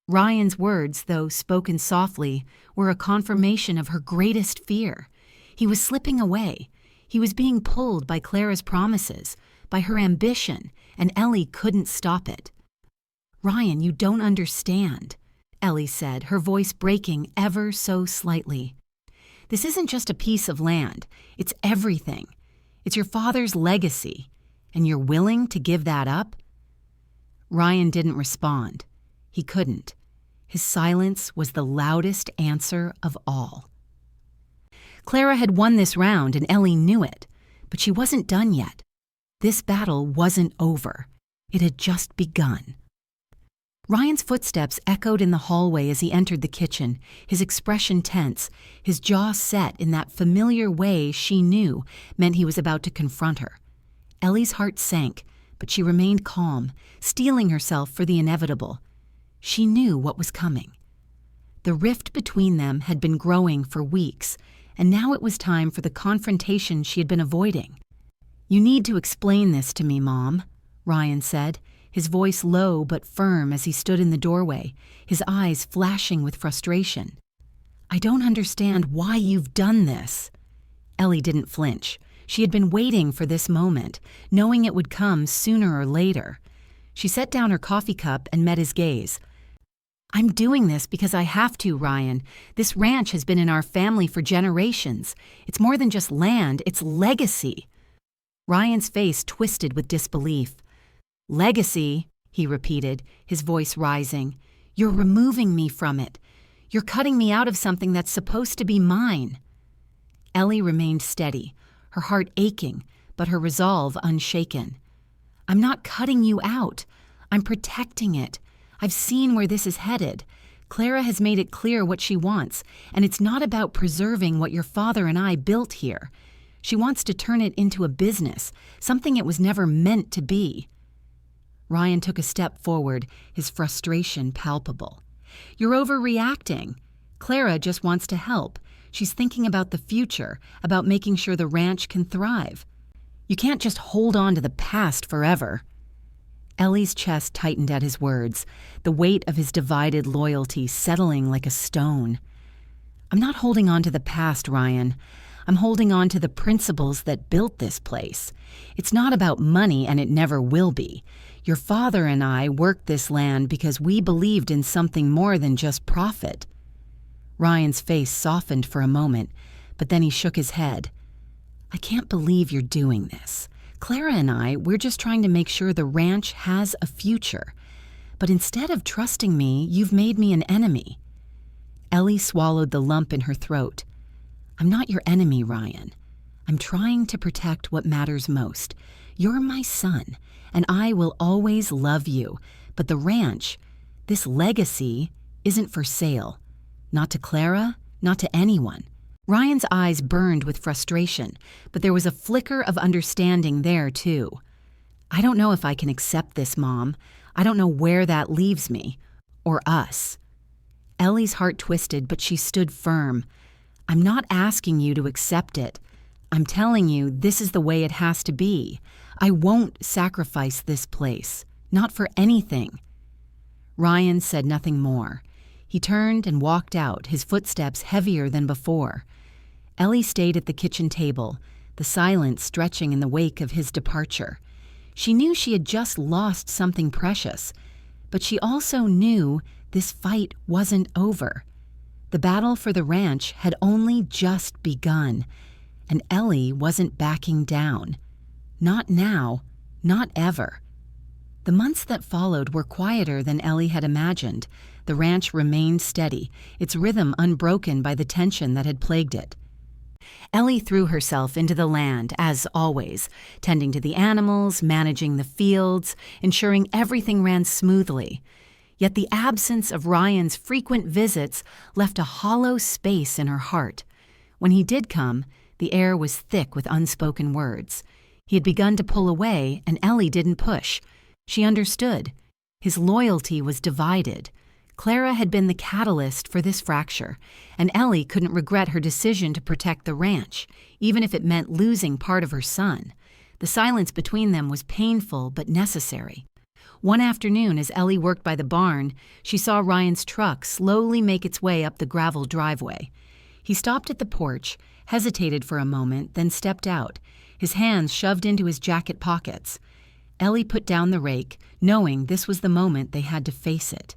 Ryan's words, though spoken softly, were a confirmation of her greatest fear. He was slipping away. He was being pulled by Clara's promises, by her ambition, and Ellie couldn't stop it. "Ryan, you don't understand," Ellie said, her voice breaking ever so slightly. This isn't just a piece of land. It's everything. It's your father's legacy. And you're willing to give that up?" Ryan didn't respond. He couldn't. His silence was the loudest answer of all. Clara had won this round and Ellie knew it, but she wasn't done yet. This battle wasn't over. It had just begun. Ryan's footsteps echoed in the hallway as he entered the kitchen, his expression tense, his jaw set in that familiar way she knew meant he was about to confront her. Ellie's heart sank, but she remained calm, steeling herself for the inevitable. She knew what was coming. The rift between them had been growing for weeks, and now it was time for the confrontation she had been avoiding. "You need to explain this to me, Mom," Ryan said, his voice low but firm as he stood in the doorway, his eyes flashing with frustration. "I don't understand why you've done this." Ellie didn't flinch. She had been waiting for this moment, knowing it would come sooner or later. She set down her coffee cup and met his gaze. "I'm doing this because I have to, Ryan. This ranch has been in our family for generations. It's more than just land, it's legacy." Ryan's face twisted with disbelief. "Legacy," he repeated, his voice rising. "You're removing me from it. You're cutting me out of something that's supposed to be mine." Ellie remained steady, her heart aching, but her resolve unshaken. "I'm not cutting you out. I'm protecting it. I've seen where this is headed. Clara has made it clear what she wants, and it's not about preserving what your father and I built here. She wants to turn it into a business, something it was never meant to be." Ryan took a step forward, his frustration palpable. "You're overreacting. Clara just wants to help. She's thinking about the future, about making sure the ranch can thrive. You can't just hold on to the past forever." Ellie's chest tightened at his words, the weight of his divided loyalty settling like a stone. "I'm not holding on to the past, Ryan. I'm holding on to the principles that built this place. It's not about money, and it never will be. Your father and I worked this land because we believed in something more than just profit." Ryan's face softened for a moment, but then he shook his head. "I can't believe you're doing this. Clara and I, we're just trying to make sure the ranch has a future. But instead of trusting me, you've made me an enemy." Ellie swallowed the lump in her throat. "I'm not your enemy, Ryan. I'm trying to protect what matters most. You're my son, and I will always love you. But the ranch, this legacy, isn't for sale. Not to Clara, not to anyone." Ryan's eyes burned with frustration, but there was a flicker of understanding there, too. "I don't know if I can accept this, Mom. I don't know where that leaves me. Or us." Ellie's heart twisted, but she stood firm. "I'm not asking you to accept it. I'm telling you this is the way it has to be. I won't sacrifice this place. Not for anything." Ryan said nothing more. He turned and walked out, his footsteps heavier than before. Ellie stayed at the kitchen table, the silence stretching in the wake of his departure. She knew she had just lost something precious, but she also knew this fight wasn't over. The battle for the ranch had only just begun, and Ellie wasn't backing down. Not now, not ever. The months that followed were quieter than Ellie had imagined. The ranch remained steady, its rhythm unbroken by the tension that had plagued it. Ellie threw herself into the land, as always, tending to the animals, managing the fields, ensuring everything ran smoothly. Yet the absence of Ryan's frequent visits left a hollow space in her heart. When he did come, the air was thick with unspoken words. He had begun to pull away, and Ellie didn't push. She understood. His loyalty was divided. Clara had been the catalyst for this fracture, and Ellie couldn't regret her decision to protect the ranch, even if it meant losing part of her son. The silence between them was painful but necessary. One afternoon, as Ellie worked by the barn, she saw Ryan's truck slowly make its way up the gravel driveway. He stopped at the porch, hesitated for a moment, then stepped out, his hands shoved into his jacket pockets. Ellie put down the rake, knowing this was the moment they had to face it.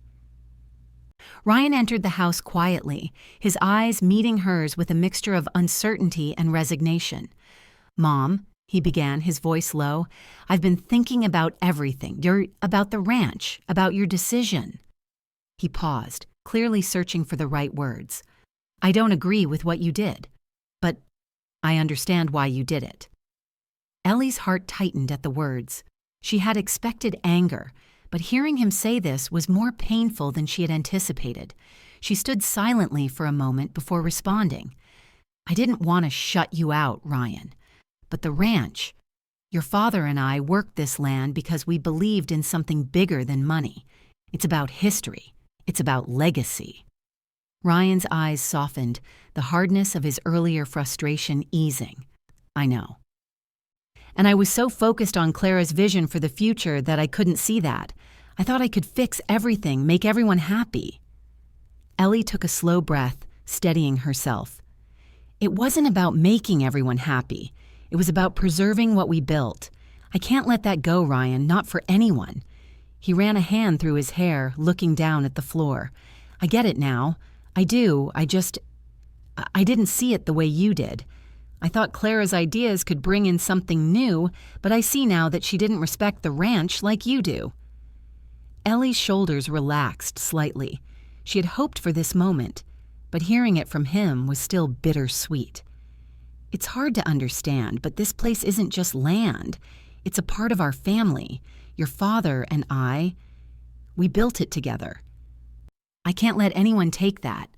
Ryan entered the house quietly, his eyes meeting hers with a mixture of uncertainty and resignation. "Mom," he began, his voice low, "I've been thinking about everything. About the ranch, about your decision." He paused, clearly searching for the right words. "I don't agree with what you did, but I understand why you did it." Ellie's heart tightened at the words. She had expected anger, but hearing him say this was more painful than she had anticipated. She stood silently for a moment before responding. "I didn't want to shut you out, Ryan. But the ranch, your father and I worked this land because we believed in something bigger than money. It's about history. It's about legacy." Ryan's eyes softened, the hardness of his earlier frustration easing. "I know. And I was so focused on Clara's vision for the future that I couldn't see that. I thought I could fix everything, make everyone happy." Ellie took a slow breath, steadying herself. "It wasn't about making everyone happy. It was about preserving what we built. I can't let that go, Ryan, not for anyone." He ran a hand through his hair, looking down at the floor. "I get it now. I do. I didn't see it the way you did. I thought Clara's ideas could bring in something new, but I see now that she didn't respect the ranch like you do." Ellie's shoulders relaxed slightly. She had hoped for this moment, but hearing it from him was still bittersweet. "It's hard to understand, but this place isn't just land. It's a part of our family. Your father and we built it together. I can't let anyone take that."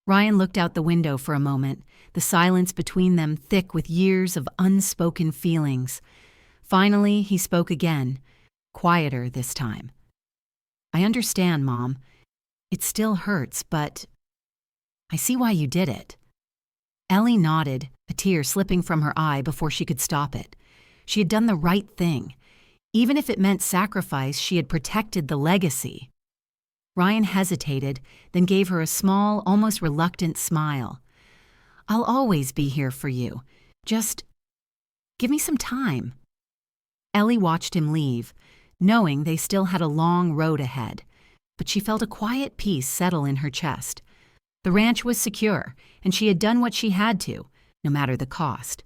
Ryan looked out the window for a moment, the silence between them thick with years of unspoken feelings. Finally, he spoke again, quieter this time. "I understand, Mom. It still hurts, but I see why you did it." Ellie nodded, a tear slipping from her eye before she could stop it. She had done the right thing. Even if it meant sacrifice, she had protected the legacy. Ryan hesitated, then gave her a small, almost reluctant smile. "I'll always be here for you. Just give me some time." Ellie watched him leave, knowing they still had a long road ahead, but she felt a quiet peace settle in her chest. The ranch was secure, and she had done what she had to, no matter the cost.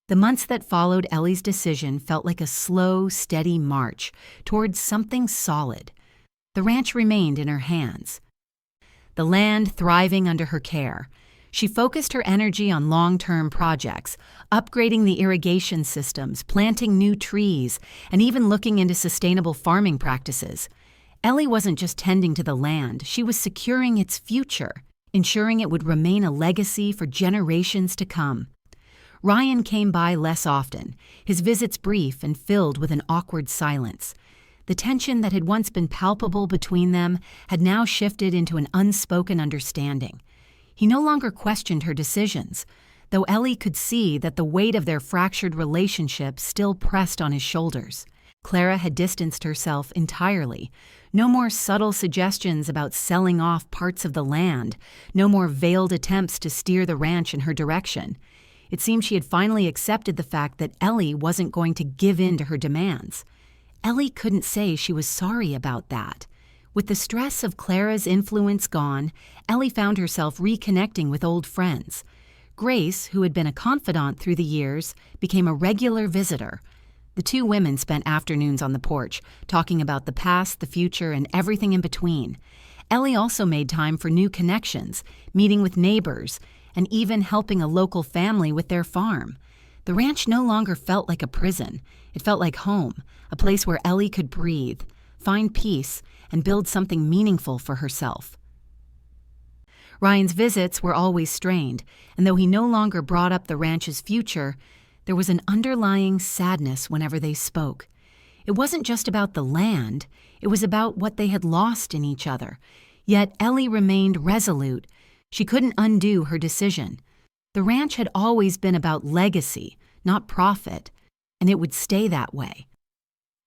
The months that followed Ellie's decision felt like a slow, steady march towards something solid. The ranch remained in her hands, the land thriving under her care. She focused her energy on long-term projects, upgrading the irrigation systems, planting new trees, and even looking into sustainable farming practices. Ellie wasn't just tending to the land, she was securing its future, ensuring it would remain a legacy for generations to come. Ryan came by less often, his visits brief and filled with an awkward silence. The tension that had once been palpable between them had now shifted into an unspoken understanding. He no longer questioned her decisions, though Ellie could see that the weight of their fractured relationship still pressed on his shoulders. Clara had distanced herself entirely. No more subtle suggestions about selling off parts of the land, no more veiled attempts to steer the ranch in her direction. It seemed she had finally accepted the fact that Ellie wasn't going to give in to her demands. Ellie couldn't say she was sorry about that. With the stress of Clara's influence gone, Ellie found herself reconnecting with old friends. Grace, who had been a confidant through the years, became a regular visitor. The two women spent afternoons on the porch, talking about the past, the future, and everything in between. Ellie also made time for new connections, meeting with neighbors, and even helping a local family with their farm. The ranch no longer felt like a prison. It felt like home, a place where Ellie could breathe, find peace, and build something meaningful for herself. Ryan's visits were always strained, and though he no longer brought up the ranch's future, there was an underlying sadness whenever they spoke. It wasn't just about the land, it was about what they had lost in each other. Yet Ellie remained resolute. She couldn't undo her decision. The ranch had always been about legacy, not profit, and it would stay that way.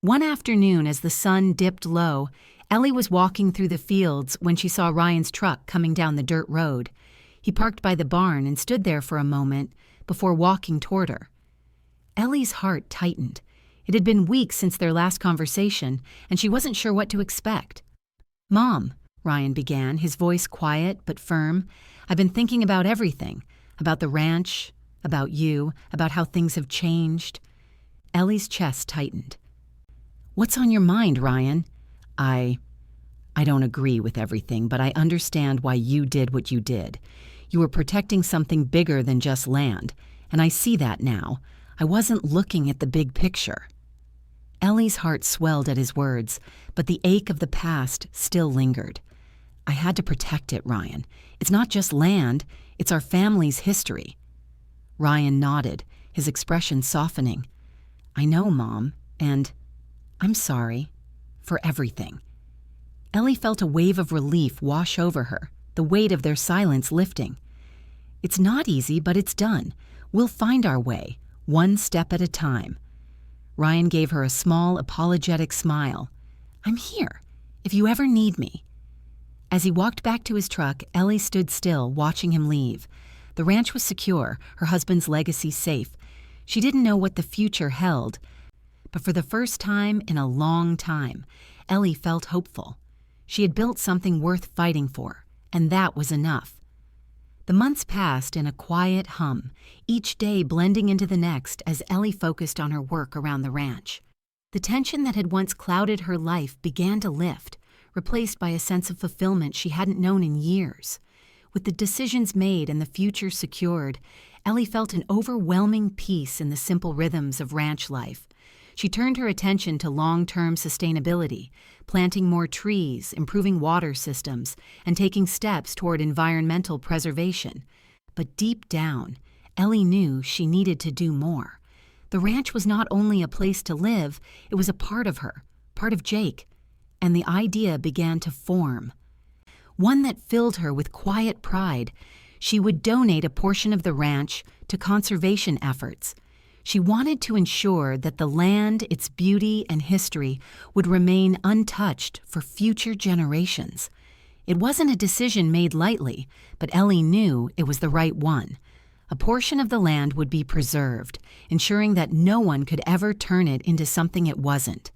One afternoon, as the sun dipped low, Ellie was walking through the fields when she saw Ryan's truck coming down the dirt road. He parked by the barn and stood there for a moment before walking toward her. Ellie's heart tightened. It had been weeks since their last conversation, and she wasn't sure what to expect. "Mom," Ryan began, his voice quiet but firm. "I've been thinking about everything. About the ranch, about you, about how things have changed." Ellie's chest tightened. "What's on your mind, Ryan?" I don't agree with everything, but I understand why you did what you did. You were protecting something bigger than just land, and I see that now. I wasn't looking at the big picture." Ellie's heart swelled at his words, but the ache of the past still lingered. "I had to protect it, Ryan. It's not just land, it's our family's history." Ryan nodded, his expression softening. "I know, Mom, and I'm sorry for everything." Ellie felt a wave of relief wash over her, the weight of their silence lifting. "It's not easy, but it's done. We'll find our way, one step at a time." Ryan gave her a small, apologetic smile. "I'm here, if you ever need me." As he walked back to his truck, Ellie stood still, watching him leave. The ranch was secure, her husband's legacy safe. She didn't know what the future held, but for the first time in a long time, Ellie felt hopeful. She had built something worth fighting for, and that was enough. The months passed in a quiet hum, each day blending into the next as Ellie focused on her work around the ranch. The tension that had once clouded her life began to lift, replaced by a sense of fulfillment she hadn't known in years. With the decisions made and the future secured, Ellie felt an overwhelming peace in the simple rhythms of ranch life. She turned her attention to long-term sustainability, planting more trees, improving water systems, and taking steps toward environmental preservation. But deep down, Ellie knew she needed to do more. The ranch was not only a place to live, it was a part of her, part of Jake, and the idea began to form. One that filled her with quiet pride. She would donate a portion of the ranch to conservation efforts. She wanted to ensure that the land, its beauty and history would remain untouched for future generations. It wasn't a decision made lightly, but Ellie knew it was the right one. A portion of the land would be preserved, ensuring that no one could ever turn it into something it wasn't.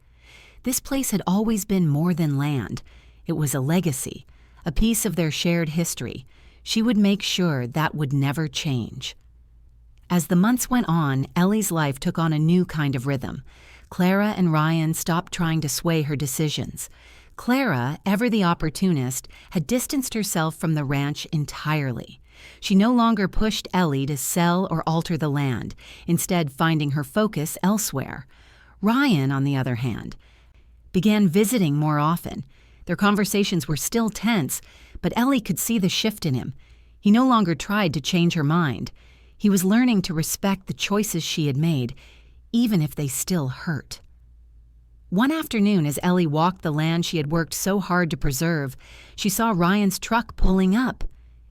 This place had always been more than land. It was a legacy, a piece of their shared history. She would make sure that would never change. As the months went on, Ellie's life took on a new kind of rhythm. Clara and Ryan stopped trying to sway her decisions. Clara, ever the opportunist, had distanced herself from the ranch entirely. She no longer pushed Ellie to sell or alter the land, instead finding her focus elsewhere. Ryan, on the other hand, began visiting more often. Their conversations were still tense, but Ellie could see the shift in him. He no longer tried to change her mind. He was learning to respect the choices she had made, even if they still hurt. One afternoon, as Ellie walked the land she had worked so hard to preserve, she saw Ryan's truck pulling up.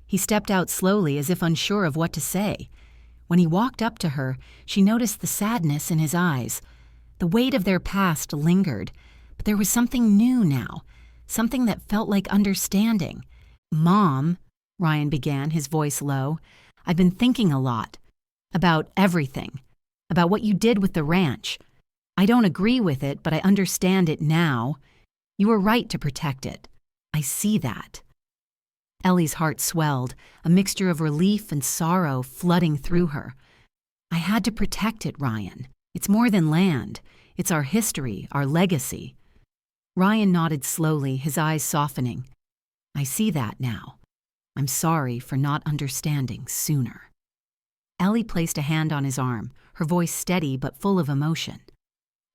He stepped out slowly, as if unsure of what to say. When he walked up to her, she noticed the sadness in his eyes. The weight of their past lingered, but there was something new now, something that felt like understanding. "Mom," Ryan began, his voice low, "I've been thinking a lot. About everything. About what you did with the ranch. I don't agree with it, but I understand it now. You were right to protect it. I see that." Ellie's heart swelled, a mixture of relief and sorrow flooding through her. "I had to protect it, Ryan. It's more than land. It's our history, our legacy." Ryan nodded slowly, his eyes softening. "I see that now. I'm sorry for not understanding sooner." Ellie placed a hand on his arm, her voice steady but full of emotion.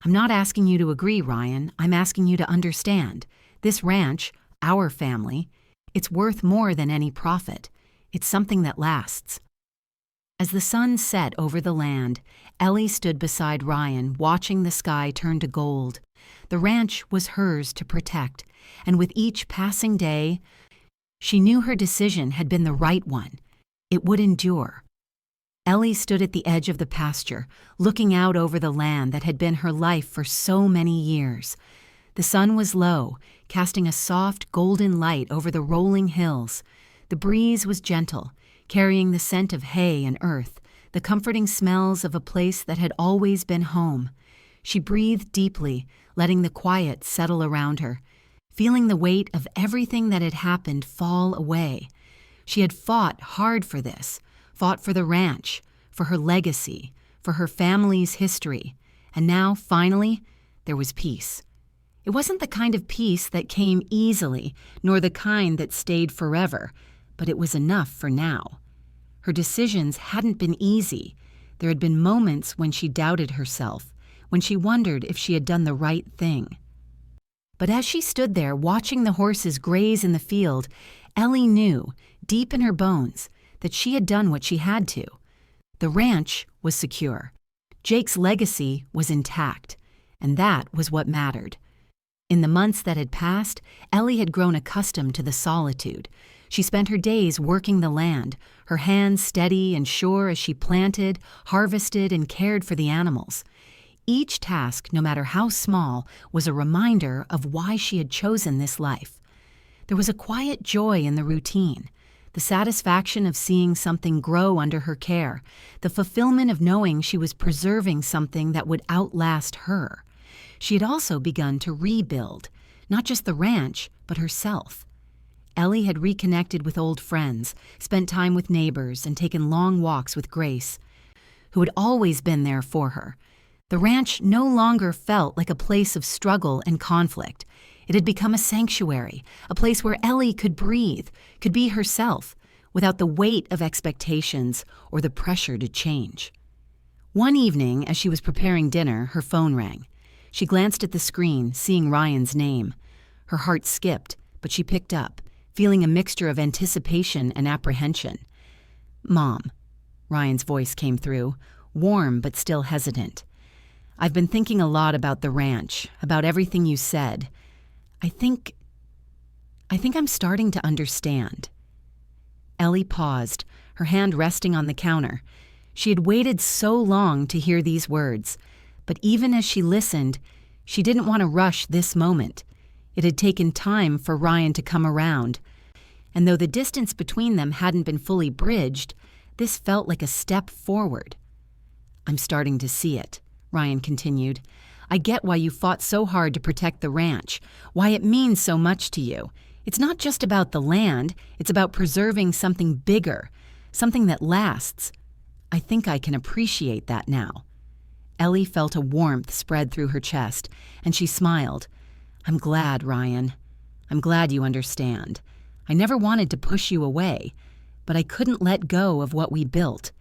"I'm not asking you to agree, Ryan. I'm asking you to understand. This ranch, our family, it's worth more than any profit. It's something that lasts." As the sun set over the land, Ellie stood beside Ryan, watching the sky turn to gold. The ranch was hers to protect, and with each passing day, she knew her decision had been the right one. It would endure. Ellie stood at the edge of the pasture, looking out over the land that had been her life for so many years. The sun was low, casting a soft golden light over the rolling hills. The breeze was gentle, carrying the scent of hay and earth, the comforting smells of a place that had always been home. She breathed deeply, letting the quiet settle around her. feeling the weight of everything that had happened fall away. She had fought hard for this, fought for the ranch, for her legacy, for her family's history, and now, finally, there was peace. It wasn't the kind of peace that came easily, nor the kind that stayed forever, but it was enough for now. Her decisions hadn't been easy. There had been moments when she doubted herself, when she wondered if she had done the right thing. But as she stood there watching the horses graze in the field, Ellie knew, deep in her bones, that she had done what she had to. The ranch was secure. Jake's legacy was intact, and that was what mattered. In the months that had passed, Ellie had grown accustomed to the solitude. She spent her days working the land, her hands steady and sure as she planted, harvested, and cared for the animals. Each task, no matter how small, was a reminder of why she had chosen this life. There was a quiet joy in the routine, the satisfaction of seeing something grow under her care, the fulfillment of knowing she was preserving something that would outlast her. She had also begun to rebuild, not just the ranch, but herself. Ellie had reconnected with old friends, spent time with neighbors, and taken long walks with Grace, who had always been there for her. The ranch no longer felt like a place of struggle and conflict. It had become a sanctuary, a place where Ellie could breathe, could be herself, without the weight of expectations or the pressure to change. One evening, as she was preparing dinner, her phone rang. She glanced at the screen, seeing Ryan's name. Her heart skipped, but she picked up, feeling a mixture of anticipation and apprehension. "Mom," Ryan's voice came through, warm but still hesitant. "I've been thinking a lot about the ranch, about everything you said. I think I'm starting to understand." Ellie paused, her hand resting on the counter. She had waited so long to hear these words, but even as she listened, she didn't want to rush this moment. It had taken time for Ryan to come around, and though the distance between them hadn't been fully bridged, this felt like a step forward. "I'm starting to see it," Ryan continued. "I get why you fought so hard to protect the ranch, why it means so much to you. It's not just about the land, it's about preserving something bigger, something that lasts. I think I can appreciate that now." Ellie felt a warmth spread through her chest, and she smiled. "I'm glad, Ryan. I'm glad you understand. I never wanted to push you away, but I couldn't let go of what we built,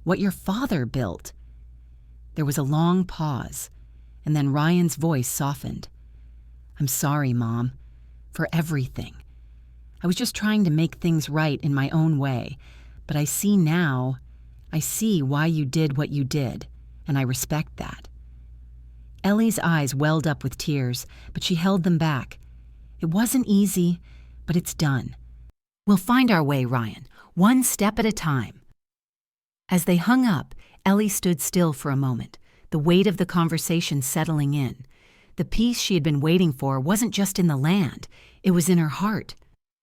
what your father built." There was a long pause, and then Ryan's voice softened. "I'm sorry, Mom, for everything. I was just trying to make things right in my own way, but I see why you did what you did, and I respect that." Ellie's eyes welled up with tears, but she held them back. "It wasn't easy, but it's done. We'll find our way, Ryan, one step at a time." As they hung up, Ellie stood still for a moment, the weight of the conversation settling in. The peace she had been waiting for wasn't just in the land, it was in her heart.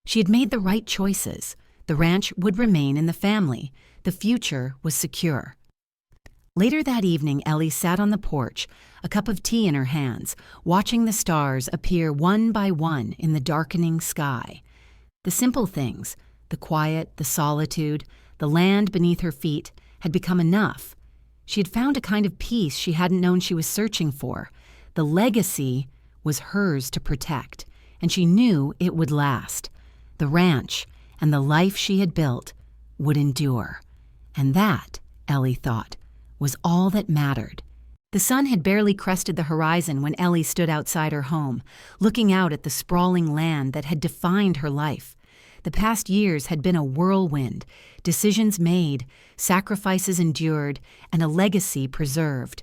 She had made the right choices. The ranch would remain in the family. The future was secure. Later that evening, Ellie sat on the porch, a cup of tea in her hands, watching the stars appear one by one in the darkening sky. The simple things, the quiet, the solitude, the land beneath her feet, had become enough. She had found a kind of peace she hadn't known she was searching for. The legacy was hers to protect, and she knew it would last. The ranch and the life she had built would endure. And that, Ellie thought, was all that mattered. The sun had barely crested the horizon when Ellie stood outside her home, looking out at the sprawling land that had defined her life. The past years had been a whirlwind, decisions made, sacrifices endured, and a legacy preserved.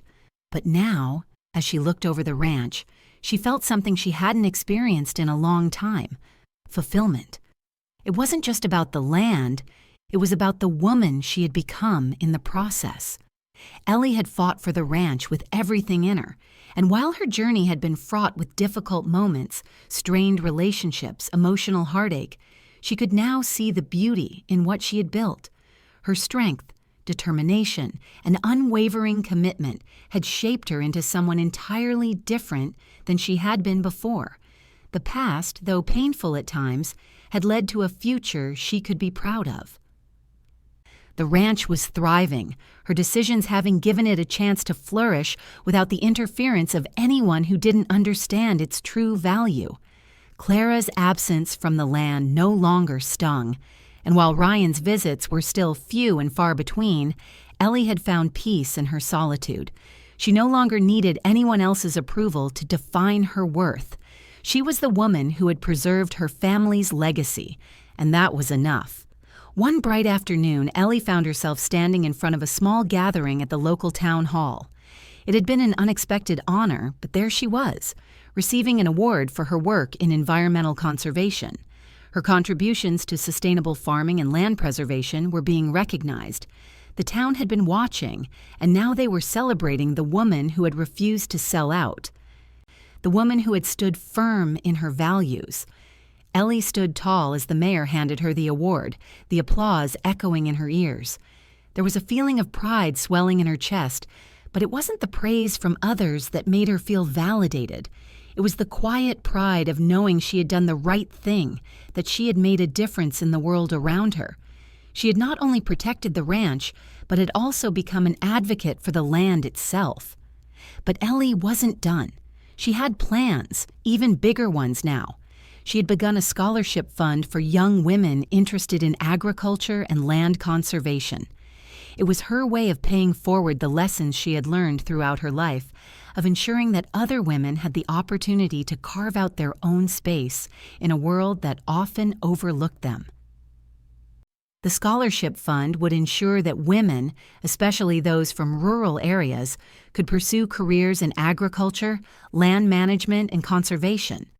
But now, as she looked over the ranch, she felt something she hadn't experienced in a long time: fulfillment. It wasn't just about the land, it was about the woman she had become in the process. Ellie had fought for the ranch with everything in her, and while her journey had been fraught with difficult moments, strained relationships, emotional heartache, she could now see the beauty in what she had built. Her strength, determination, and unwavering commitment had shaped her into someone entirely different than she had been before. The past, though painful at times, had led to a future she could be proud of. The ranch was thriving, her decisions having given it a chance to flourish without the interference of anyone who didn't understand its true value. Clara's absence from the land no longer stung, and while Ryan's visits were still few and far between, Ellie had found peace in her solitude. She no longer needed anyone else's approval to define her worth. She was the woman who had preserved her family's legacy, and that was enough. One bright afternoon, Ellie found herself standing in front of a small gathering at the local town hall. It had been an unexpected honor, but there she was, receiving an award for her work in environmental conservation. Her contributions to sustainable farming and land preservation were being recognized. The town had been watching, and now they were celebrating the woman who had refused to sell out. The woman who had stood firm in her values. Ellie stood tall as the mayor handed her the award, the applause echoing in her ears. There was a feeling of pride swelling in her chest, but it wasn't the praise from others that made her feel validated. It was the quiet pride of knowing she had done the right thing, that she had made a difference in the world around her. She had not only protected the ranch, but had also become an advocate for the land itself. But Ellie wasn't done. She had plans, even bigger ones now. She had begun a scholarship fund for young women interested in agriculture and land conservation. It was her way of paying forward the lessons she had learned throughout her life, of ensuring that other women had the opportunity to carve out their own space in a world that often overlooked them. The scholarship fund would ensure that women, especially those from rural areas, could pursue careers in agriculture, land management, and conservation.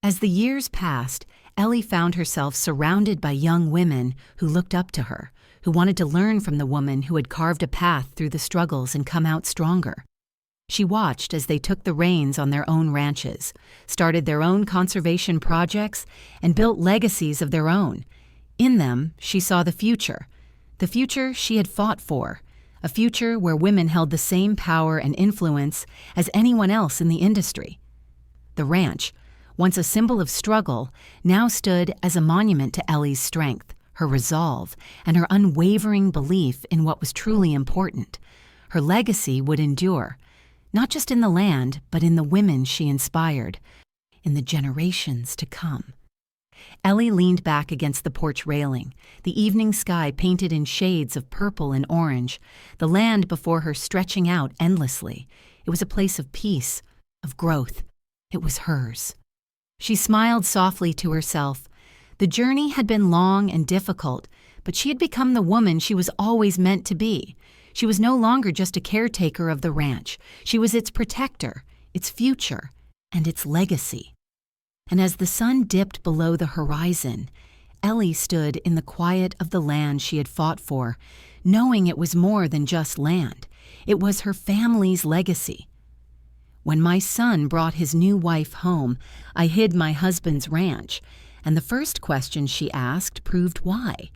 As the years passed, Ellie found herself surrounded by young women who looked up to her, who wanted to learn from the woman who had carved a path through the struggles and come out stronger. She watched as they took the reins on their own ranches, started their own conservation projects, and built legacies of their own. In them, she saw the future she had fought for, a future where women held the same power and influence as anyone else in the industry. The ranch, once a symbol of struggle, now stood as a monument to Ellie's strength, her resolve, and her unwavering belief in what was truly important. Her legacy would endure, not just in the land, but in the women she inspired, in the generations to come. Ellie leaned back against the porch railing, the evening sky painted in shades of purple and orange, the land before her stretching out endlessly. It was a place of peace, of growth. It was hers. She smiled softly to herself. The journey had been long and difficult, but she had become the woman she was always meant to be. She was no longer just a caretaker of the ranch. She was its protector, its future, and its legacy. And as the sun dipped below the horizon, Ellie stood in the quiet of the land she had fought for, knowing it was more than just land. It was her family's legacy. When my son brought his new wife home, I hid my husband's ranch, and the first question she asked proved why.